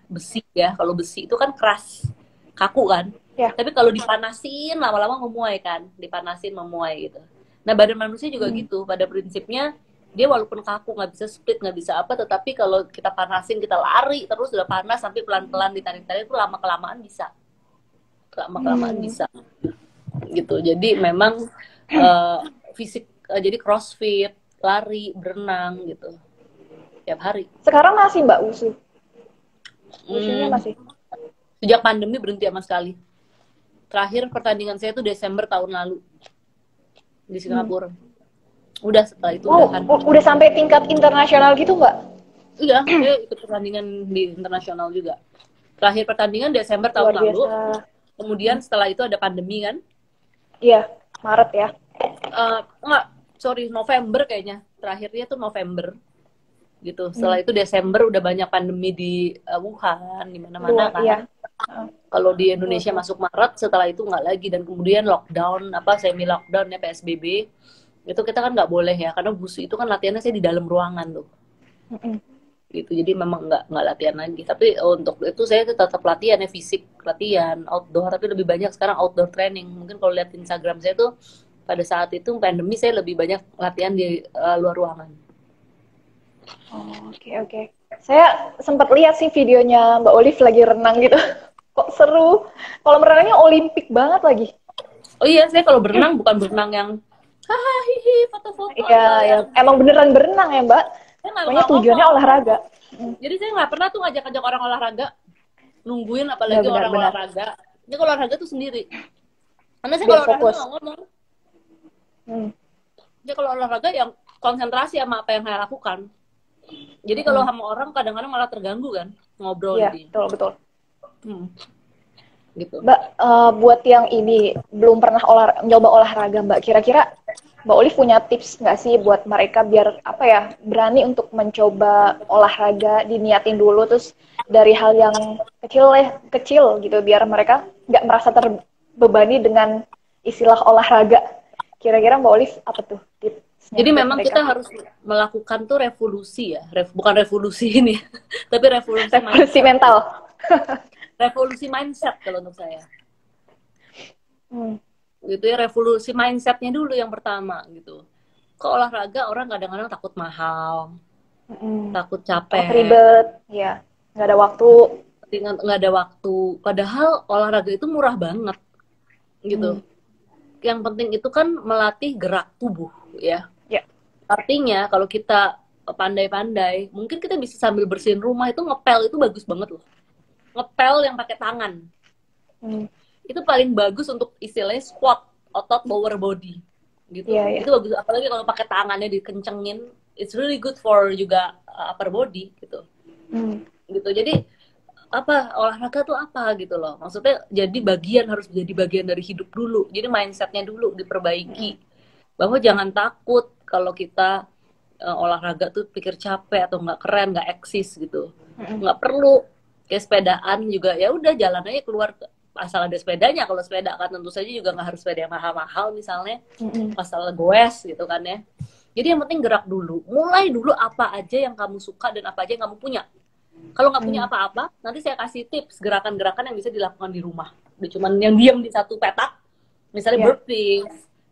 besi ya. Kalau besi itu kan keras, kaku kan. Ya. Tapi kalau dipanasin lama-lama memuai kan, dipanasin memuai gitu. Nah badan manusia juga Hmm. gitu. Pada prinsipnya dia walaupun kaku nggak bisa split nggak bisa apa, tetapi kalau kita panasin kita lari terus udah panas sampai pelan-pelan ditarik-tarik itu lama kelamaan bisa, lama kelamaan Hmm. bisa gitu. Jadi memang uh, fisik jadi crossfit, lari, berenang gitu tiap hari. Sekarang masih Mbak Usu? Usunya Hmm, masih? sejak pandemi berhenti sama sekali. Terakhir pertandingan saya itu Desember tahun lalu di Hmm. Singapura. Udah setelah itu Wow, udahan. udah sampai tingkat internasional gitu Mbak? Iya, saya ikut pertandingan di internasional juga. Terakhir pertandingan Desember tahun Luar lalu. biasa. Kemudian setelah itu ada pandemi kan. Iya, Maret ya. Enggak, sorry November kayaknya. Terakhirnya tuh November gitu. Hmm. Setelah itu Desember udah banyak pandemi di Wuhan, di mana-mana Luar, iya. kan. Kalau di Betul, Indonesia betul. masuk Maret, setelah itu nggak lagi dan kemudian lockdown, apa semi lockdown ya PSBB. Itu kita kan nggak boleh ya, karena busu itu kan latihannya saya di dalam ruangan tuh. Mm-mm. Gitu. Jadi memang nggak latihan lagi. Tapi untuk itu saya tetap latihan ya fisik, latihan outdoor, tapi lebih banyak sekarang outdoor training. Mungkin kalau lihat Instagram saya tuh pada saat itu pandemi saya lebih banyak latihan di luar ruangan. Oh, oke, oke. Saya sempat lihat sih videonya Mbak Olive lagi renang gitu. Kok seru. Kalau renangnya olimpik banget lagi. Oh iya, saya kalau berenang bukan berenang yang hahaha hihi foto-foto Iya, atau ya. yang Emang beneran berenang ya, Mbak? saya Pokoknya nggak tujuannya ngomong. olahraga. Jadi saya nggak pernah tuh ngajak-ngajak orang olahraga, nungguin Ya, apalagi orang benar-benar. olahraga. Ini kalau olahraga tuh sendiri. Karena saya Biar kalau olahraga fokus. nggak ngomong. Hmm. Jadi kalau olahraga yang konsentrasi sama apa yang saya lakukan. Jadi kalau Hmm. sama orang kadang-kadang malah terganggu kan ngobrol Iya, jadi. betul, betul. Gitu. Mbak, buat yang ini belum pernah nyoba olahraga, Mbak. Kira-kira Mbak Olive punya tips nggak sih buat mereka biar apa ya berani untuk mencoba olahraga, diniatin dulu terus dari hal yang kecil gitu biar mereka nggak merasa terbebani dengan istilah olahraga. Kira-kira Mbak Olive apa tuh tipsnya Jadi buat memang mereka? kita harus melakukan tuh revolusi ya, bukan revolusi ini, tapi revolusi Revolusi mindset. mental. Revolusi mindset kalau untuk saya. Hmm. Gitu ya, revolusi mindsetnya dulu yang pertama gitu. Ke olahraga orang kadang-kadang takut mahal, Hmm. takut Takut capek, ribet, ya nggak ada waktu. nggak ada waktu. Padahal olahraga itu murah banget Hmm. gitu. Yang penting itu kan melatih gerak tubuh ya. Ya. Artinya kalau kita pandai-pandai, mungkin kita bisa sambil bersihin rumah itu ngepel itu bagus banget loh. Ngepel yang pakai tangan. Hmm. Itu paling bagus untuk istilahnya squat, otot lower body gitu. Iya, iya. Itu bagus apalagi kalau pakai tangannya dikencengin, it's really good for juga upper body gitu. Hmm. Gitu. Jadi apa olahraga tuh apa gitu loh. Maksudnya jadi harus jadi bagian dari hidup dulu. Jadi mindsetnya dulu diperbaiki. Bahwa jangan takut kalau kita olahraga tuh pikir capek atau nggak keren, nggak eksis gitu. Hmm. Nggak perlu. Kayak sepedaan juga ya udah jalan aja keluar asal ada sepedanya. Kalau sepeda kan tentu saja juga nggak harus sepeda yang mahal-mahal misalnya, Hmm. asal goes gitu kan ya. Jadi yang penting gerak dulu, mulai dulu apa aja yang kamu suka dan apa aja yang kamu punya. Kalau nggak punya apa-apa, nanti saya kasih tips gerakan-gerakan yang bisa dilakukan di rumah. Udah cuman yang diam di satu petak, misalnya Ya. burpees,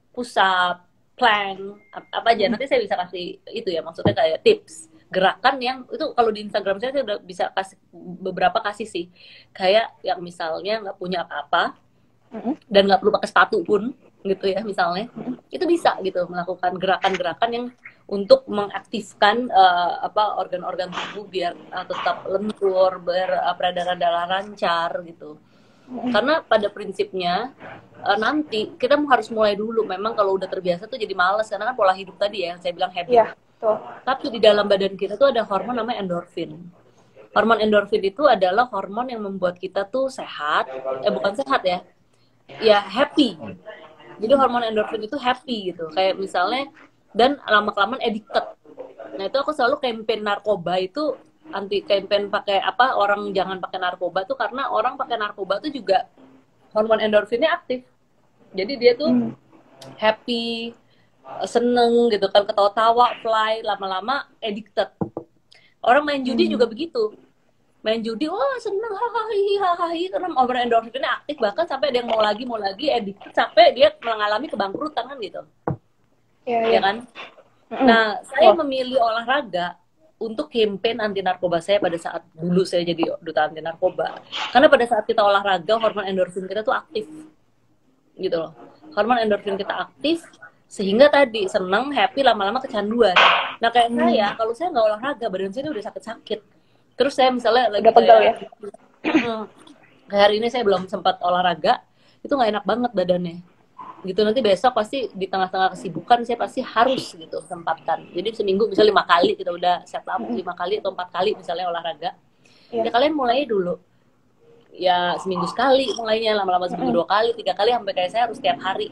push up, plank, apa aja. Nanti saya bisa kasih itu ya, maksudnya kayak tips gerakan yang itu kalau di Instagram saya udah bisa kasih beberapa kasih sih. Kayak yang misalnya nggak punya apa-apa Hmm. dan nggak perlu pakai sepatu pun gitu ya misalnya itu bisa gitu melakukan gerakan-gerakan yang untuk mengaktifkan apa organ-organ tubuh biar tetap lentur peredaran darah lancar gitu Karena pada prinsipnya nanti kita harus mulai dulu. Memang kalau udah terbiasa tuh jadi males karena kan pola hidup tadi ya, yang saya bilang habit. Iya, betul. Tapi di dalam badan kita tuh ada hormon namanya endorfin. Hormon endorfin itu adalah hormon yang membuat kita tuh sehat, bukan sehat ya, ya happy. Jadi hormon endorfin itu happy gitu. Kayak misalnya, dan lama-kelamaan addicted. Nah itu aku selalu campaign narkoba itu, anti campaign pakai apa, orang jangan pakai narkoba tuh karena orang pakai narkoba tuh juga hormon endorfinnya aktif. Jadi dia tuh happy, seneng gitu kan, ketawa-tawa, fly, lama-lama addicted. Orang main judi juga begitu. Main judi, wah seneng, hahaha, karena hormon endorfinnya aktif, bahkan sampai ada yang mau lagi, addicted, sampai dia mengalami kebangkrutan kan gitu. Ya kan? Nah, saya memilih olahraga untuk campaign anti narkoba saya pada saat dulu saya jadi duta anti narkoba. Karena pada saat kita olahraga, hormon endorfin kita tuh aktif. Gitu loh. Hormon endorfin kita aktif, sehingga tadi seneng, happy, lama-lama kecanduan. Nah kayak saya, kalau saya nggak olahraga, badan saya udah sakit-sakit. Terus saya misalnya lagi pegal ya. Kayak hari ini saya belum sempat olahraga, itu nggak enak banget badannya. Gitu, nanti besok pasti di tengah-tengah kesibukan saya pasti harus gitu sempatkan. Jadi seminggu misalnya 5 kali kita udah set up 5 kali atau 4 kali misalnya olahraga. Ya kalian mulai dulu. Ya seminggu sekali mulainya, lama-lama seminggu 2 kali, 3 kali, sampai kayak saya harus tiap hari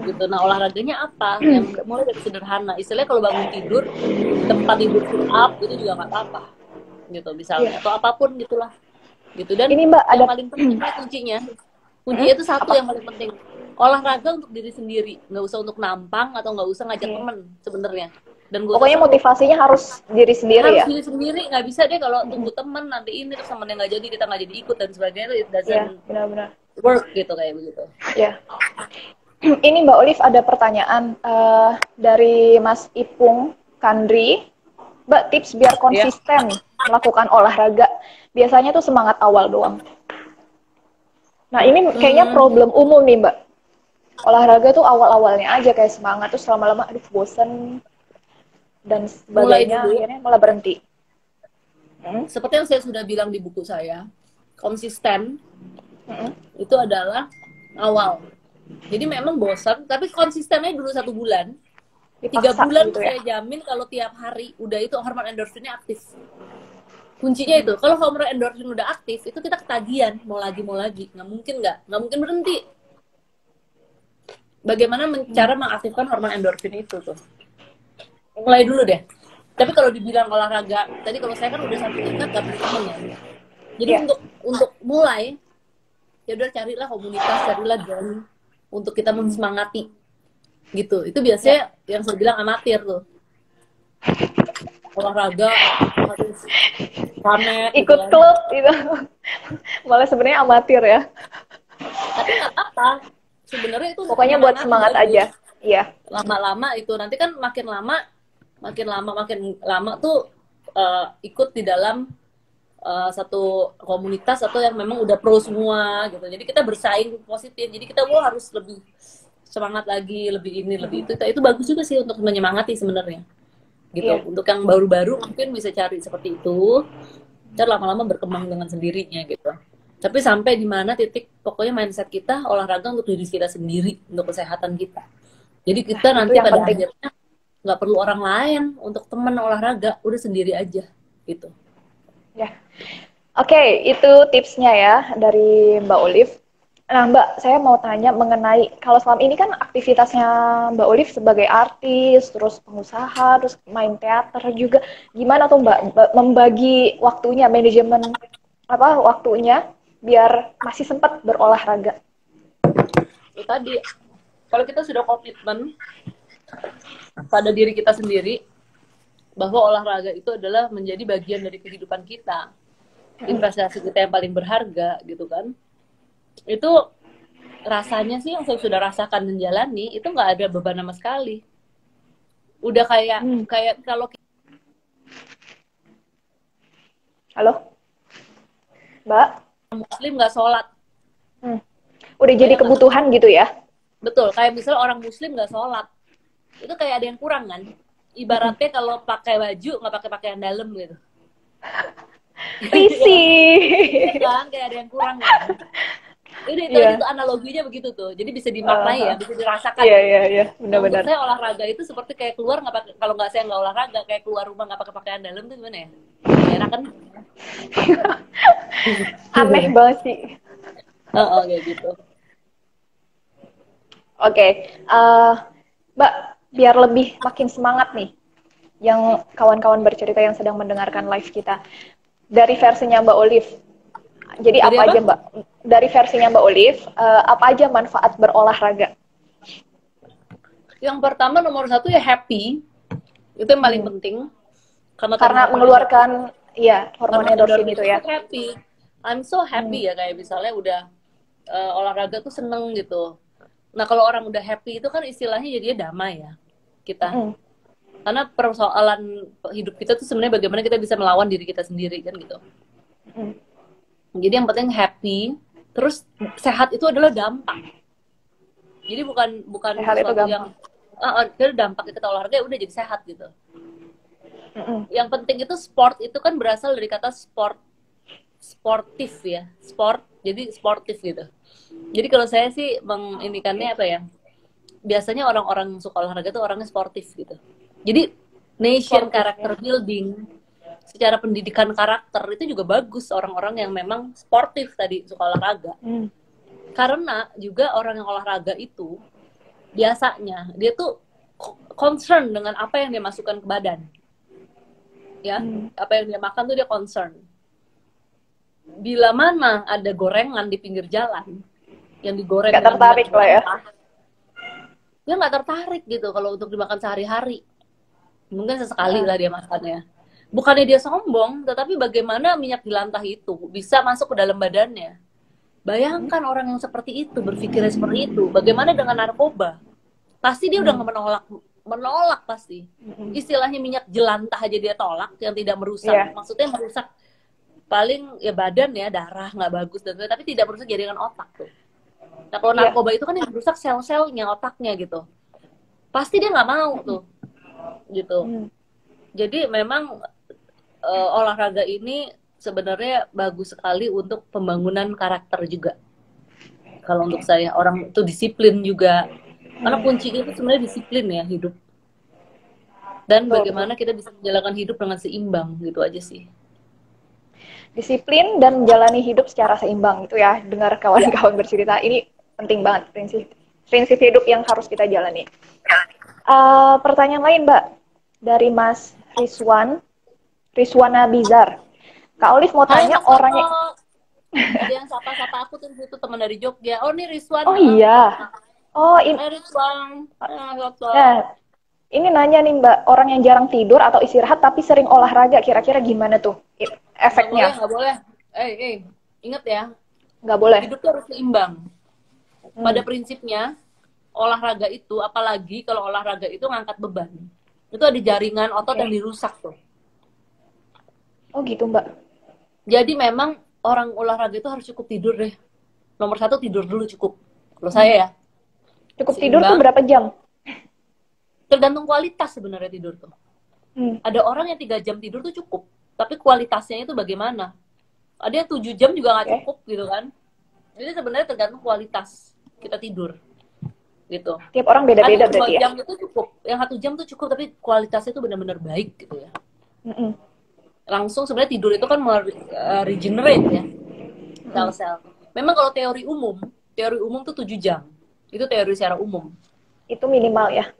gitu. Nah olahraganya apa? Yang mulai dari sederhana. Istilahnya kalau bangun tidur, tempat tidur sit up itu juga nggak apa-apa. Gitu misalnya, atau apapun gitulah. Gitu. Dan ini Mbak, yang paling penting kuncinya itu satu yang paling penting. Olahraga untuk diri sendiri, nggak usah untuk nampang atau nggak usah ngajak temen sebenarnya. Dan pokoknya motivasinya harus diri sendiri ya. Harus diri sendiri, nggak bisa deh kalau tunggu temen nanti ini terus temennya nggak jadi, kita nggak jadi ikut dan sebagainya, it doesn't benar-benar work gitu kayak begitu. Ya. Ini Mbak Olive ada pertanyaan dari Mas Ipung Kandri. Mbak, tips biar konsisten melakukan olahraga. Biasanya tuh semangat awal doang. Nah ini kayaknya problem umum nih Mbak. Olahraga tuh awal-awalnya aja kayak semangat, terus lama-lama aduh bosen dan sebagainya, akhirnya malah berhenti. Seperti yang saya sudah bilang di buku saya, konsisten itu adalah awal. Jadi memang bosan, tapi konsistennya dulu 1 bulan. 3 bulan gitu saya jamin kalau tiap hari udah itu hormon endorfinnya aktif. Kuncinya itu, kalau hormon endorfin udah aktif, itu kita ketagihan, mau lagi, nggak mungkin berhenti. Bagaimana cara mengaktifkan hormon endorfin itu tuh? Mulai dulu deh. Tapi kalau dibilang olahraga, tadi kalau saya kan udah sampai tingkat gak punya temen ya. Jadi untuk mulai, ya udah carilah komunitas, carilah geng untuk kita mensemangati. Gitu. Itu biasanya yang saya bilang amatir tuh. Olahraga harus rame, ikut gitu klub gitu. Malah sebenarnya amatir ya. Tapi nggak apa. Sebenarnya itu pokoknya buat semangat aja. Iya. Lama-lama itu nanti kan makin lama tuh ikut di dalam satu komunitas atau yang memang udah pro semua gitu. Jadi kita bersaing positif. Jadi kita harus lebih semangat lagi, lebih ini, lebih itu. Itu bagus juga sih untuk menyemangati sebenarnya. Gitu. Untuk yang baru-baru mungkin bisa cari seperti itu. Dan lama-lama berkembang dengan sendirinya gitu. Tapi sampai di mana titik pokoknya mindset kita olahraga untuk diri kita sendiri, untuk kesehatan kita. Jadi kita nanti pada akhirnya nggak perlu orang lain untuk teman olahraga, udah sendiri aja gitu. Ya. Oke, itu tipsnya ya dari Mbak Olive. Nah Mbak, saya mau tanya mengenai kalau selama ini kan aktivitasnya Mbak Olive sebagai artis, terus pengusaha, terus main teater juga. Gimana tuh Mbak membagi waktunya, manajemen waktunya biar masih sempat berolahraga? Itu tadi, kalau kita sudah komitmen pada diri kita sendiri bahwa olahraga itu adalah menjadi bagian dari kehidupan kita, investasi kita yang paling berharga gitu kan, itu rasanya sih yang saya sudah rasakan dan jalani itu nggak ada beban sama sekali. Udah kayak kalau halo Mbak, Muslim nggak sholat, udah jadi kebutuhan gitu ya? Betul, kayak misalnya orang Muslim nggak sholat, itu kayak ada yang kurang kan? Ibaratnya kalau pakai baju nggak pakai pakaian dalam gitu. Risih. Kan kayak ada yang kurang kan? Itu Iya. tuh analoginya begitu tuh. Jadi bisa dimaknai ya, bisa dirasakan. Iya, iya, iya, Nah, untuk benar-benar. saya olahraga itu seperti kayak keluar nggak pakai, kalau nggak saya nggak olahraga kayak keluar rumah nggak pakai pakaian dalam tuh gimana ya? Nggak enak kan? Aneh banget sih. Oh, kayak gitu. Oke, Mbak, biar lebih makin semangat nih, yang kawan-kawan bercerita yang sedang mendengarkan live kita, dari versinya Mbak Olive. Jadi Dari apa apa? aja Mbak? Dari versinya Mbak Olive, apa aja manfaat berolahraga? Yang pertama nomor satu ya happy. Itu yang paling penting. Karena tadi Karena hormonnya happy. mengeluarkan, iya, hormon Karena endorfin endorfin itu itu ya. happy. I'm so happy ya, kayak misalnya udah olahraga tuh seneng gitu. Nah kalau orang udah happy itu kan istilahnya jadinya damai ya kita. Mm. Karena persoalan hidup kita tuh sebenarnya bagaimana kita bisa melawan diri kita sendiri kan gitu. Mm. Jadi yang penting happy. Terus sehat itu adalah dampak. Jadi bukan Sehat itu sesuatu gampang. yang dampak kita olahraga ya udah jadi sehat gitu. Mm-mm. Yang penting itu sport itu kan berasal dari kata sportif ya, sport, jadi sportif gitu. Jadi kalau saya sih menginikannya apa ya, biasanya orang-orang suka olahraga tuh orangnya sportif gitu. Jadi nation Sportif, character ya. building, secara pendidikan karakter itu juga bagus orang-orang yang memang sportif tadi suka olahraga. Mm. Karena juga orang yang olahraga itu biasanya dia tuh concern dengan apa yang dia masukkan ke badan. Ya, apa yang dia makan tuh dia concern. Bila mana ada gorengan di pinggir jalan yang digoreng Nggak dengan tertarik minyak lah ya. mentah, dia nggak tertarik gitu kalau untuk dimakan sehari-hari. Mungkin sesekali lah dia makannya. Bukannya dia sombong, tetapi bagaimana minyak jelantah itu bisa masuk ke dalam badannya. Bayangkan orang yang seperti itu, berpikirnya seperti itu. Bagaimana dengan narkoba? Pasti dia udah menolak pasti. Istilahnya minyak jelantah aja dia tolak, yang tidak merusak. Iya. Maksudnya merusak paling ya badan ya, darah nggak bagus dan tapi tidak merusak jaringan otak tuh. Nah kalau narkoba itu kan yang merusak sel-selnya otaknya gitu. Pasti dia nggak mau tuh, gitu. Jadi memang olahraga ini sebenarnya bagus sekali untuk pembangunan karakter juga. Kalau untuk saya, orang itu disiplin juga. Karena kuncinya itu sebenarnya disiplin ya hidup. Dan bagaimana kita bisa menjalankan hidup dengan seimbang, gitu aja sih. Disiplin dan menjalani hidup secara seimbang itu ya. Dengar kawan-kawan bercerita, ini penting banget prinsip hidup yang harus kita jalani. Pertanyaan lain Mbak, dari Mas Rizwana Bizar. Kak Olive mau tanya orangnya. Ada yang sapa-sapa aku tuh itu teman dari Jogja. Oh ini Rizwan. Oh iya. Oh ini Rizwan. Nah, ini nanya nih Mbak, orang yang jarang tidur atau istirahat tapi sering olahraga, kira-kira gimana tuh efeknya? Nggak boleh. Ingat ya. Nggak boleh. Hidup tuh harus seimbang. Pada prinsipnya, olahraga itu, apalagi kalau olahraga itu ngangkat beban, itu ada jaringan otot yang dirusak tuh. Oh gitu Mbak. Jadi memang orang olahraga itu harus cukup tidur deh. Nomor satu tidur dulu cukup. Kalau saya ya. Cukup tidur tuh berapa jam? Tergantung kualitas sebenarnya tidur tuh. Ada orang yang 3 jam tidur tuh cukup, tapi kualitasnya itu bagaimana? Ada yang 7 jam juga nggak cukup gitu kan. Jadi sebenarnya tergantung kualitas kita tidur. Gitu. Tiap orang beda-beda berarti ya. Yang 2 jam itu cukup, yang 1 jam tuh cukup, tapi kualitasnya itu benar-benar baik gitu ya. Langsung sebenarnya tidur itu kan regenerate ya sel-sel. Memang kalau teori umum tuh 7 jam. Itu teori secara umum. Itu minimal ya.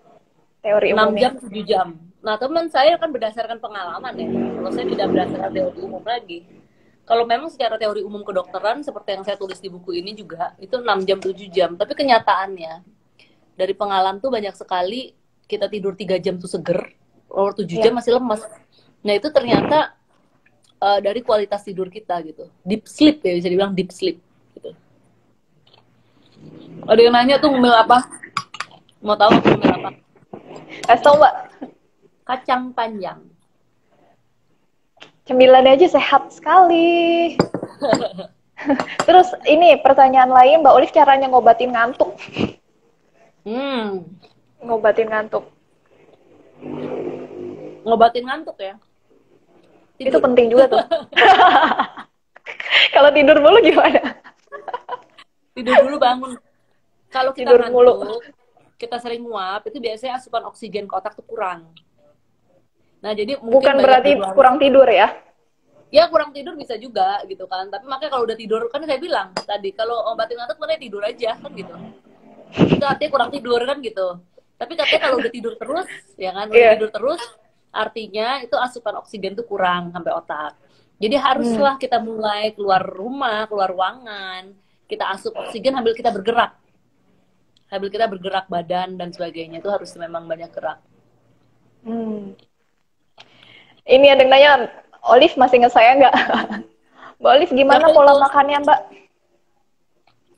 Teori 6 umumnya. jam, 7 jam. Nah, teman saya kan berdasarkan pengalaman ya. Kalau saya tidak berdasarkan teori umum lagi. Kalau memang secara teori umum kedokteran, seperti yang saya tulis di buku ini juga, itu 6 jam, 7 jam. Tapi kenyataannya, dari pengalaman tuh banyak sekali kita tidur 3 jam tuh seger, over 7 jam masih lemas. Nah, itu ternyata dari kualitas tidur kita gitu. Deep sleep ya, bisa dibilang deep sleep. Gitu. Ada yang nanya tuh ngemil apa? Mau tahu aku ngemil apa? Kasih tau Mbak. Kacang panjang. Cemilannya aja sehat sekali. Terus ini pertanyaan lain, Mbak Olive, caranya ngobatin ngantuk. Ngobatin ngantuk. Ngobatin ngantuk ya? Tidur. Itu penting juga tuh. Kalau tidur mulu gimana? Tidur dulu bangun. Kalau kita Tidur mulu. ngantuk, kita sering nguap, itu biasanya asupan oksigen ke otak tuh kurang. Nah, jadi mungkin Bukan banyak di berarti luar. kurang tidur ya? Ya kurang tidur bisa juga gitu kan. Tapi makanya kalau udah tidur, kan saya bilang tadi, kalau obatin ngantuk makanya tidur aja kan gitu. Itu artinya kurang tidur kan gitu. Tapi katanya kalau udah tidur terus, ya kan, udah Iya. tidur terus, artinya itu asupan oksigen tuh kurang sampai otak. Jadi Hmm. haruslah kita mulai keluar rumah, keluar ruangan, kita asup oksigen sambil kita bergerak. Sambil kita bergerak badan dan sebagainya, itu harus memang banyak gerak. Hmm. Ini ada yang nanya, Olive masih ingat saya nggak? Mbak Olive gimana Siapa pola itu? makannya Mbak?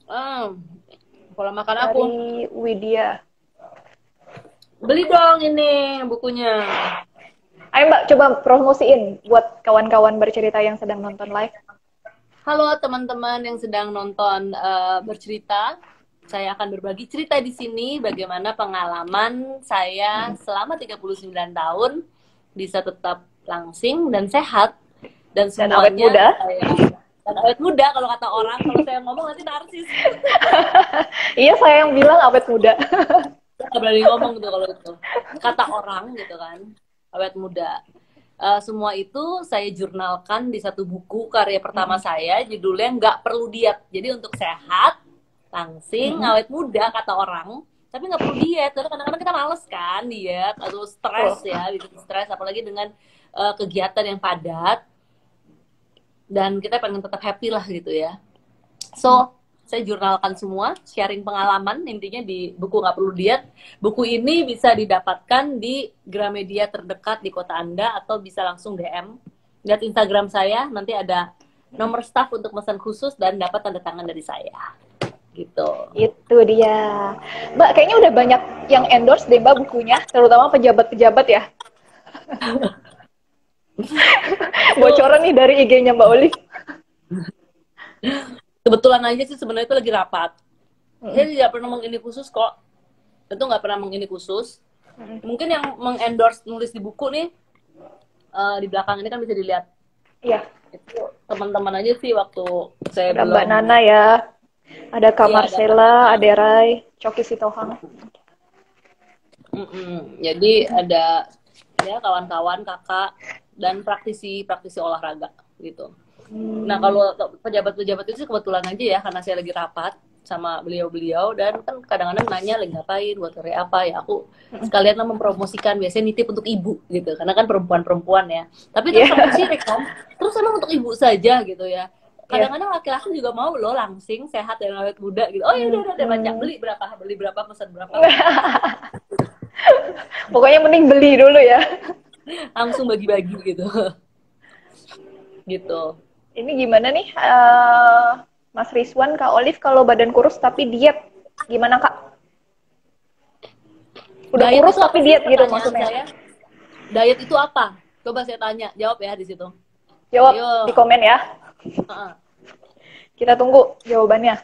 Ah, pola makan aku. Dari Widya. Beli dong ini bukunya. Ayo Mbak, coba promosiin buat kawan-kawan bercerita yang sedang nonton live. Halo teman-teman yang sedang nonton bercerita. Saya akan berbagi cerita di sini bagaimana pengalaman saya selama 39 tahun bisa tetap langsing dan sehat dan Dan awet semuanya muda. dan awet muda kalau kata orang. Kalau saya ngomong nanti narsis. Iya, saya yang bilang awet muda. Nggak berani ngomong tuh kalau itu. Kata orang gitu kan. Awet muda. Semua itu saya jurnalkan di satu buku karya pertama saya, judulnya Nggak Perlu Diet. Jadi untuk sehat, langsing, awet muda kata orang, tapi nggak perlu diet. Karena kadang-kadang kita males kan diet atau stres ya, bikin stres apalagi dengan kegiatan yang padat dan kita pengen tetap happy lah gitu ya. So saya jurnalkan semua, sharing pengalaman intinya di buku Nggak Perlu Diet. Buku ini bisa didapatkan di Gramedia terdekat di kota Anda atau bisa langsung DM. Lihat Instagram saya, nanti ada nomor staff untuk pesan khusus dan dapat tanda tangan dari saya. Gitu. Itu dia. Mbak, kayaknya udah banyak yang endorse deh Mbak bukunya, terutama pejabat-pejabat ya. Bocoran nih dari IG-nya Mbak Olive. Kebetulan aja sih sebenarnya itu lagi rapat. Saya tidak pernah mengini khusus kok. Itu nggak pernah mengini khusus. Mungkin yang mengendorse nulis di buku nih, di belakang ini kan bisa dilihat. Iya. Itu teman-teman aja sih waktu saya Ada belum. Mbak Nana ya. Ada Kak Iya, Marcella, Ade Rai, Coki Sitohang. Jadi ada ya kawan-kawan, kakak dan praktisi olahraga gitu. Nah kalau pejabat-pejabat itu sih kebetulan aja ya karena saya lagi rapat sama beliau-beliau dan kan kadang-kadang nanya lagi ngapain, buat karya apa ya, aku sekalian lah mempromosikan, biasanya nitip untuk ibu gitu karena kan perempuan-perempuan ya, tapi terus sama sirik kan, terus emang untuk ibu saja gitu ya. Kadang-kadang laki-laki juga mau loh langsing, sehat dan awet muda gitu. Oh ya udah baca, beli berapa pesan berapa. Pokoknya mending beli dulu ya. Langsung bagi-bagi gitu. Gitu. Ini gimana nih, Mas Rizwan, Kak Olive, kalau badan kurus tapi diet, gimana Kak? Udah Diet kurus itu tapi apa sih, diet gitu pertanyaan maksudnya. saya? Diet itu apa? Coba saya tanya, jawab ya di situ. Jawab Ayo. di komen ya. Kita tunggu jawabannya.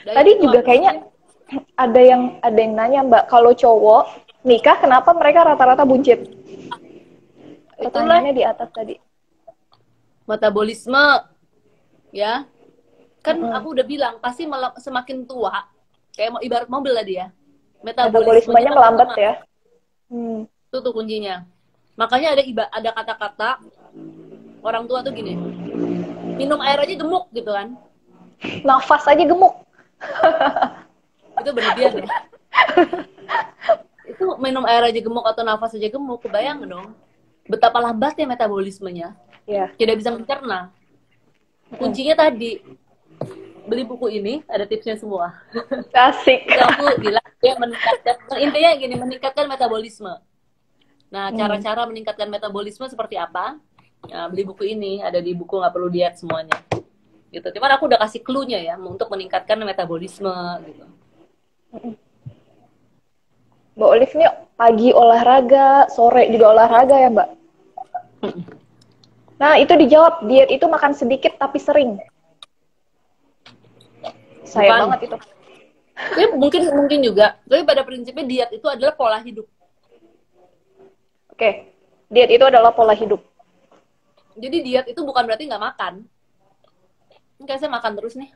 Diet Tadi itu juga apa kayaknya sih? ada yang nanya Mbak, kalau cowok nikah kenapa mereka rata-rata buncit? Pertanyaannya di atas tadi. Metabolisme, ya. Kan aku udah bilang, pasti semakin tua, kayak mau ibarat mobil tadi ya. Metabolismenya Metabolismenya melambat lama. ya. Itu tuh kuncinya. Makanya ada kata-kata orang tua tuh gini, minum air aja gemuk gitu kan. Nafas aja gemuk. Itu berlebihan ya. Itu minum air aja gemuk atau nafas aja gemuk, kebayang dong betapa lambatnya metabolismenya. Iya. Tidak bisa mencerna. Kuncinya tadi, beli buku ini, ada tipsnya semua. Asik. Itu aku bilang, ya intinya gini, meningkatkan metabolisme. Nah, cara-cara meningkatkan metabolisme seperti apa? Nah, beli buku ini, ada di buku Nggak Perlu Diet semuanya. Gitu. Cuman aku udah kasih clue-nya ya, untuk meningkatkan metabolisme gitu. Mbak Olive nih pagi olahraga, sore juga olahraga ya Mbak? Nah itu dijawab, diet itu makan sedikit tapi sering. Sayang banget itu. Tapi mungkin juga, tapi pada prinsipnya diet itu adalah pola hidup. Oke, diet itu adalah pola hidup. Jadi diet itu bukan berarti nggak makan. Kayak saya makan terus nih.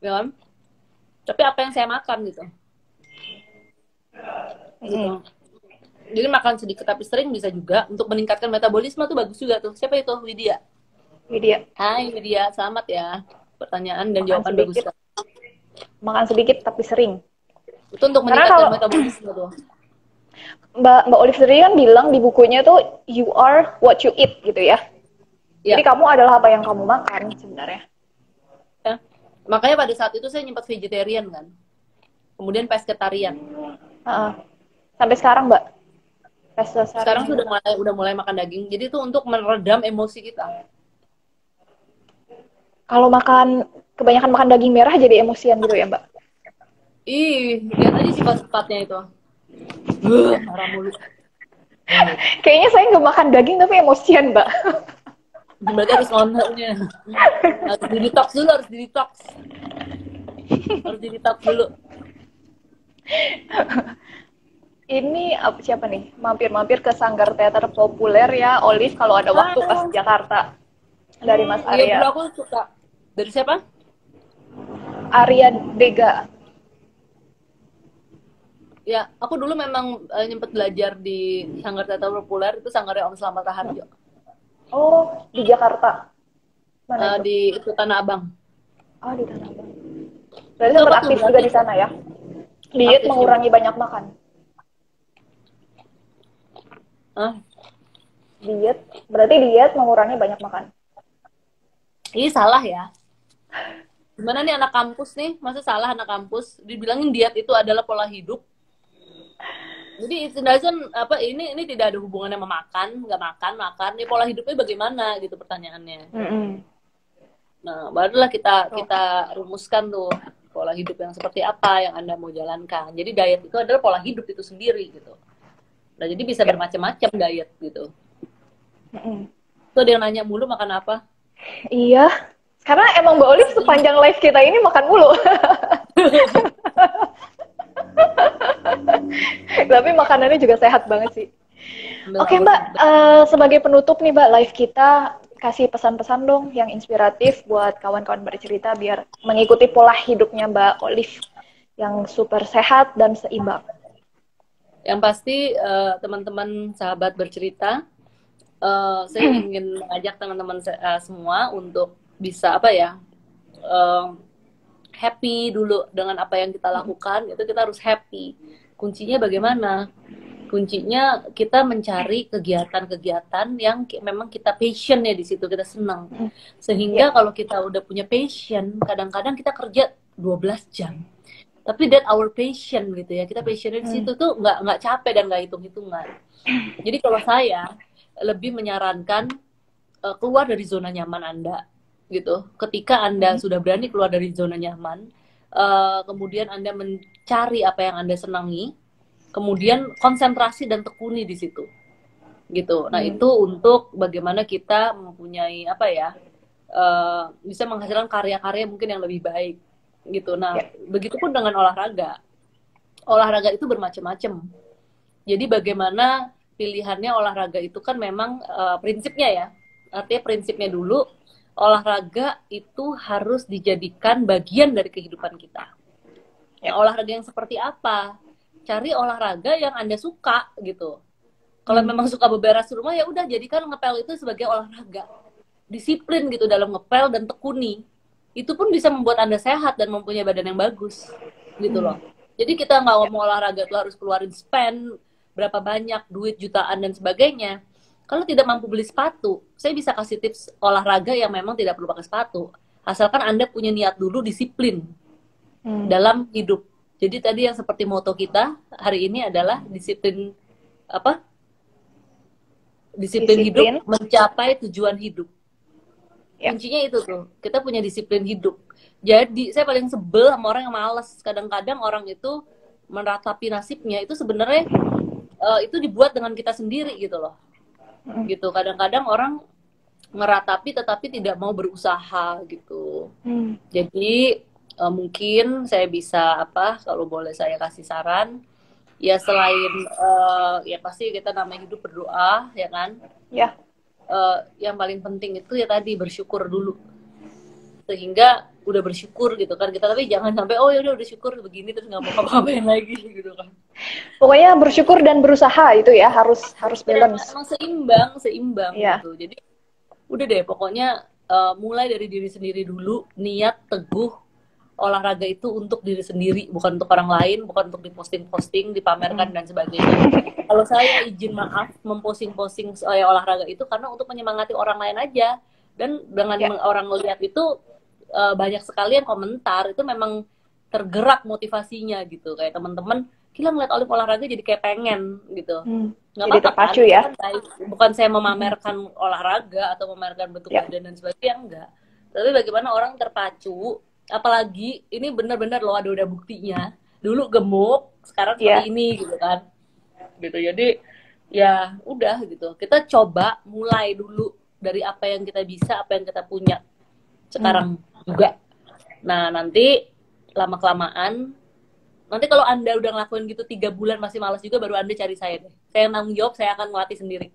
ya kan? Tapi apa yang saya makan gitu. Gitu. Jadi makan sedikit tapi sering bisa juga untuk meningkatkan metabolisme tuh bagus juga tuh. Siapa itu? Widya. Widya. Hai Widya, selamat ya. Pertanyaan dan Makan jawaban bagus sedikit, kan. makan sedikit tapi sering. Itu untuk Karena meningkatkan kalau metabolisme tuh. Mbak Olive sendiri kan bilang di bukunya tuh you are what you eat gitu ya. Jadi Ya, kamu adalah apa yang kamu makan sebenarnya. ya. Makanya pada saat itu saya nyempat vegetarian kan. Kemudian pescetarian. Sampai sekarang Mbak, Sekarang pescetarian sudah juga. mulai makan daging. Jadi itu untuk meredam emosi kita. Kalau makan kebanyakan makan daging merah jadi emosian gitu ya Mbak. Ih, lihat aja sifat-sifatnya itu. Marah mulu. Kayaknya saya nggak makan daging tapi emosian Mbak. Berarti harus ngontrolnya. Harus di detox dulu, harus di detox. Harus di detox dulu. Ini siapa nih? Mampir-mampir ke Sanggar Teater Populer ya, Olive kalau ada waktu pas Jakarta. Dari Mas Iya, dulu Arya. aku suka. Dari siapa? Arya Dega. Ya, aku dulu memang nyempet belajar di Sanggar Teater Populer, itu sanggarnya Om Slamet Raharjo. Oh, di Jakarta. Mana itu? Di itu Tanah Abang. Oh, di Tanah Abang. Berarti Itu sempat apa tuh? aktif juga Berarti di sana ya? Diet aktif mengurangi juga. banyak makan. Hah? Diet, berarti diet mengurangi banyak makan. Ini salah ya. Gimana nih anak kampus nih? Masa salah anak kampus? Dibilangin diet itu adalah pola hidup. Jadi it doesn't apa ini tidak ada hubungannya sama makan, nggak makan, makan. Ini pola hidupnya bagaimana gitu pertanyaannya. Nah, barulah kita rumuskan tuh pola hidup yang seperti apa yang Anda mau jalankan. Jadi diet itu adalah pola hidup itu sendiri gitu. Nah, jadi bisa bermacam-macam diet gitu. Tuh ada yang nanya mulu makan apa? Iya, karena emang Mbak Olive sepanjang live kita ini makan mulu. Tapi makanannya juga sehat banget sih. Oke Mbak, sebagai penutup nih Mbak live kita, kasih pesan-pesan dong yang inspiratif buat kawan-kawan bercerita biar mengikuti pola hidupnya Mbak Olive yang super sehat dan seimbang. Yang pasti teman-teman sahabat bercerita, saya ingin mengajak teman-teman semua untuk bisa apa ya, happy dulu dengan apa yang kita lakukan. Itu kita harus happy. Kuncinya bagaimana? Kuncinya kita mencari kegiatan-kegiatan yang memang kita passion ya di situ, kita senang. Sehingga kalau kita udah punya passion, kadang-kadang kita kerja 12 jam. Tapi that our passion gitu ya. Kita passionnya di situ tuh nggak capek dan nggak hitung-hitungan. Jadi kalau saya lebih menyarankan keluar dari zona nyaman Anda gitu. Ketika Anda sudah berani keluar dari zona nyaman, kemudian Anda mencari apa yang Anda senangi, kemudian konsentrasi dan tekuni di situ gitu. Nah itu untuk bagaimana kita mempunyai apa ya, bisa menghasilkan karya-karya mungkin yang lebih baik gitu. Nah begitupun dengan olahraga itu bermacam-macam. Jadi bagaimana pilihannya olahraga itu kan memang prinsipnya ya, artinya prinsipnya dulu olahraga itu harus dijadikan bagian dari kehidupan kita. Yang olahraga yang seperti apa? Cari olahraga yang Anda suka gitu. Kalau memang suka beberes rumah ya udah jadikan ngepel itu sebagai olahraga. Disiplin gitu dalam ngepel dan tekuni. Itu pun bisa membuat Anda sehat dan mempunyai badan yang bagus gitu loh. Jadi kita nggak ngomong olahraga tuh harus keluarin spend berapa banyak duit jutaan dan sebagainya. Kalau tidak mampu beli sepatu, saya bisa kasih tips olahraga yang memang tidak perlu pakai sepatu. Asalkan Anda punya niat dulu, disiplin dalam hidup. Jadi tadi yang seperti moto kita hari ini adalah disiplin apa? Disiplin hidup mencapai tujuan hidup. Kuncinya itu tuh, kita punya disiplin hidup. Jadi saya paling sebel sama orang yang malas. Kadang-kadang orang itu meratapi nasibnya itu sebenarnya itu dibuat dengan kita sendiri gitu loh. Gitu. Kadang-kadang orang ngeratapi tetapi tidak mau berusaha gitu. Jadi mungkin saya bisa apa kalau boleh saya kasih saran ya selain ya pasti kita namanya hidup berdoa ya kan. Yang paling penting itu ya tadi bersyukur dulu. Sehingga udah bersyukur gitu kan kita, tapi jangan sampai oh ya udah syukur begini terus nggak mau ngapain lagi gitu kan. Pokoknya bersyukur dan berusaha itu ya, harus Ya, balance. emang seimbang Iya. gitu. Jadi udah deh pokoknya mulai dari diri sendiri dulu, niat teguh olahraga itu untuk diri sendiri, bukan untuk orang lain, bukan untuk diposting-posting, dipamerkan dan sebagainya. Kalau saya izin maaf memposting-posting olahraga itu karena untuk menyemangati orang lain aja, dan dengan orang melihat itu banyak sekali yang komentar itu memang tergerak motivasinya gitu, kayak teman-teman gila ngeliat Olive olahraga jadi kayak pengen gitu. Nggak Jadi apa-apa terpacu kan? ya. Bukan saya memamerkan olahraga atau memamerkan bentuk badan dan sebagainya, enggak. Tapi bagaimana orang terpacu, apalagi ini benar-benar loh ada udah buktinya. Dulu gemuk, sekarang seperti ini gitu kan. Gitu. Jadi ya udah gitu. Kita coba mulai dulu dari apa yang kita bisa, apa yang kita punya sekarang juga. Nah, nanti lama-kelamaan, nanti kalau Anda udah ngelakuin gitu 3 bulan masih malas juga, baru Anda cari saya deh. Saya yang tanggung jawab, saya akan ngelatih sendiri.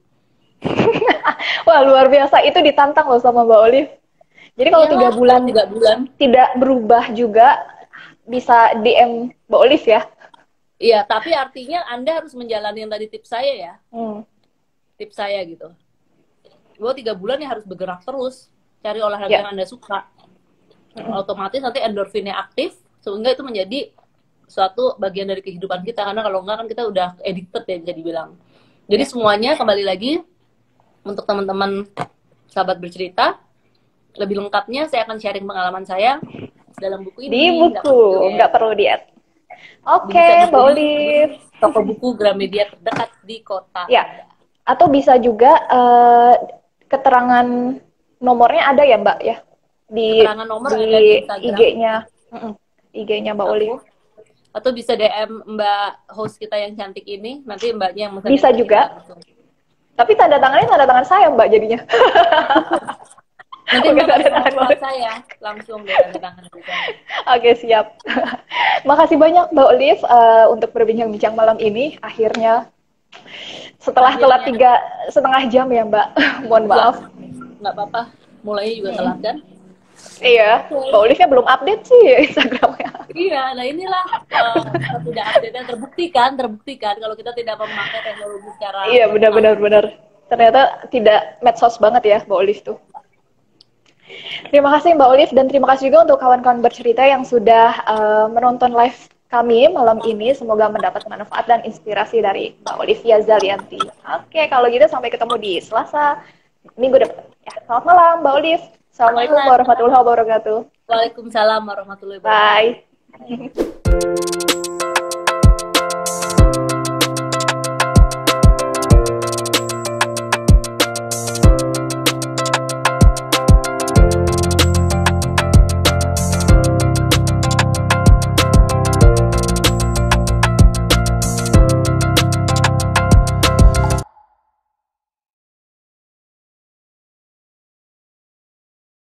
Wah, luar biasa. Itu ditantang loh sama Mbak Olive. Jadi kalau 3 bulan tidak berubah juga, bisa DM Mbak Olive ya? Iya, tapi artinya Anda harus menjalani yang tadi tips saya ya. Tips saya gitu. Bahwa 3 bulan ya harus bergerak terus. Cari olahraga yang Anda suka. Otomatis nanti endorfinnya aktif, sehingga itu menjadi suatu bagian dari kehidupan kita. Karena kalau enggak kan kita udah addicted ya bisa dibilang. Jadi semuanya kembali lagi untuk teman-teman sahabat bercerita, lebih lengkapnya saya akan sharing pengalaman saya dalam buku ini. Di buku, nggak perlu diet. Oke, Mbak Olive. Toko buku Gramedia terdekat di kota. Ya. Atau bisa juga keterangan nomornya ada ya Mbak ya? Di nomor ada di IG-nya. IG-nya Mbak Olive. Atau bisa DM Mbak host kita yang cantik ini, nanti Mbaknya yang bisa juga. Tapi tanda tangan saya Mbak jadinya. Nanti Mbak tanda tangan saya langsung deh tanda tangan saya. Oke, siap. Makasih banyak Mbak Olive untuk berbincang-bincang malam ini. Akhirnya setelah telat 3,5 jam ya Mbak. Mohon maaf. Nggak apa-apa. Mulainya juga telat kan? Iya, Mbak Olive-nya belum update sih Instagramnya. Iya, nah inilah tidak update-nya terbuktikan kalau kita tidak memakai teknologi secara. Iya, benar. Ternyata tidak medsos banget ya Mbak Olive tuh. Terima kasih Mbak Olive, dan terima kasih juga untuk kawan-kawan bercerita yang sudah menonton live kami malam ini. Semoga mendapat manfaat dan inspirasi dari Mbak Olivia Zalianti. Oke, kalau gitu sampai ketemu di Selasa minggu depan. Ya, selamat malam Mbak Olive. Assalamualaikum warahmatullahi wabarakatuh. Waalaikumsalam warahmatullahi wabarakatuh. Bye.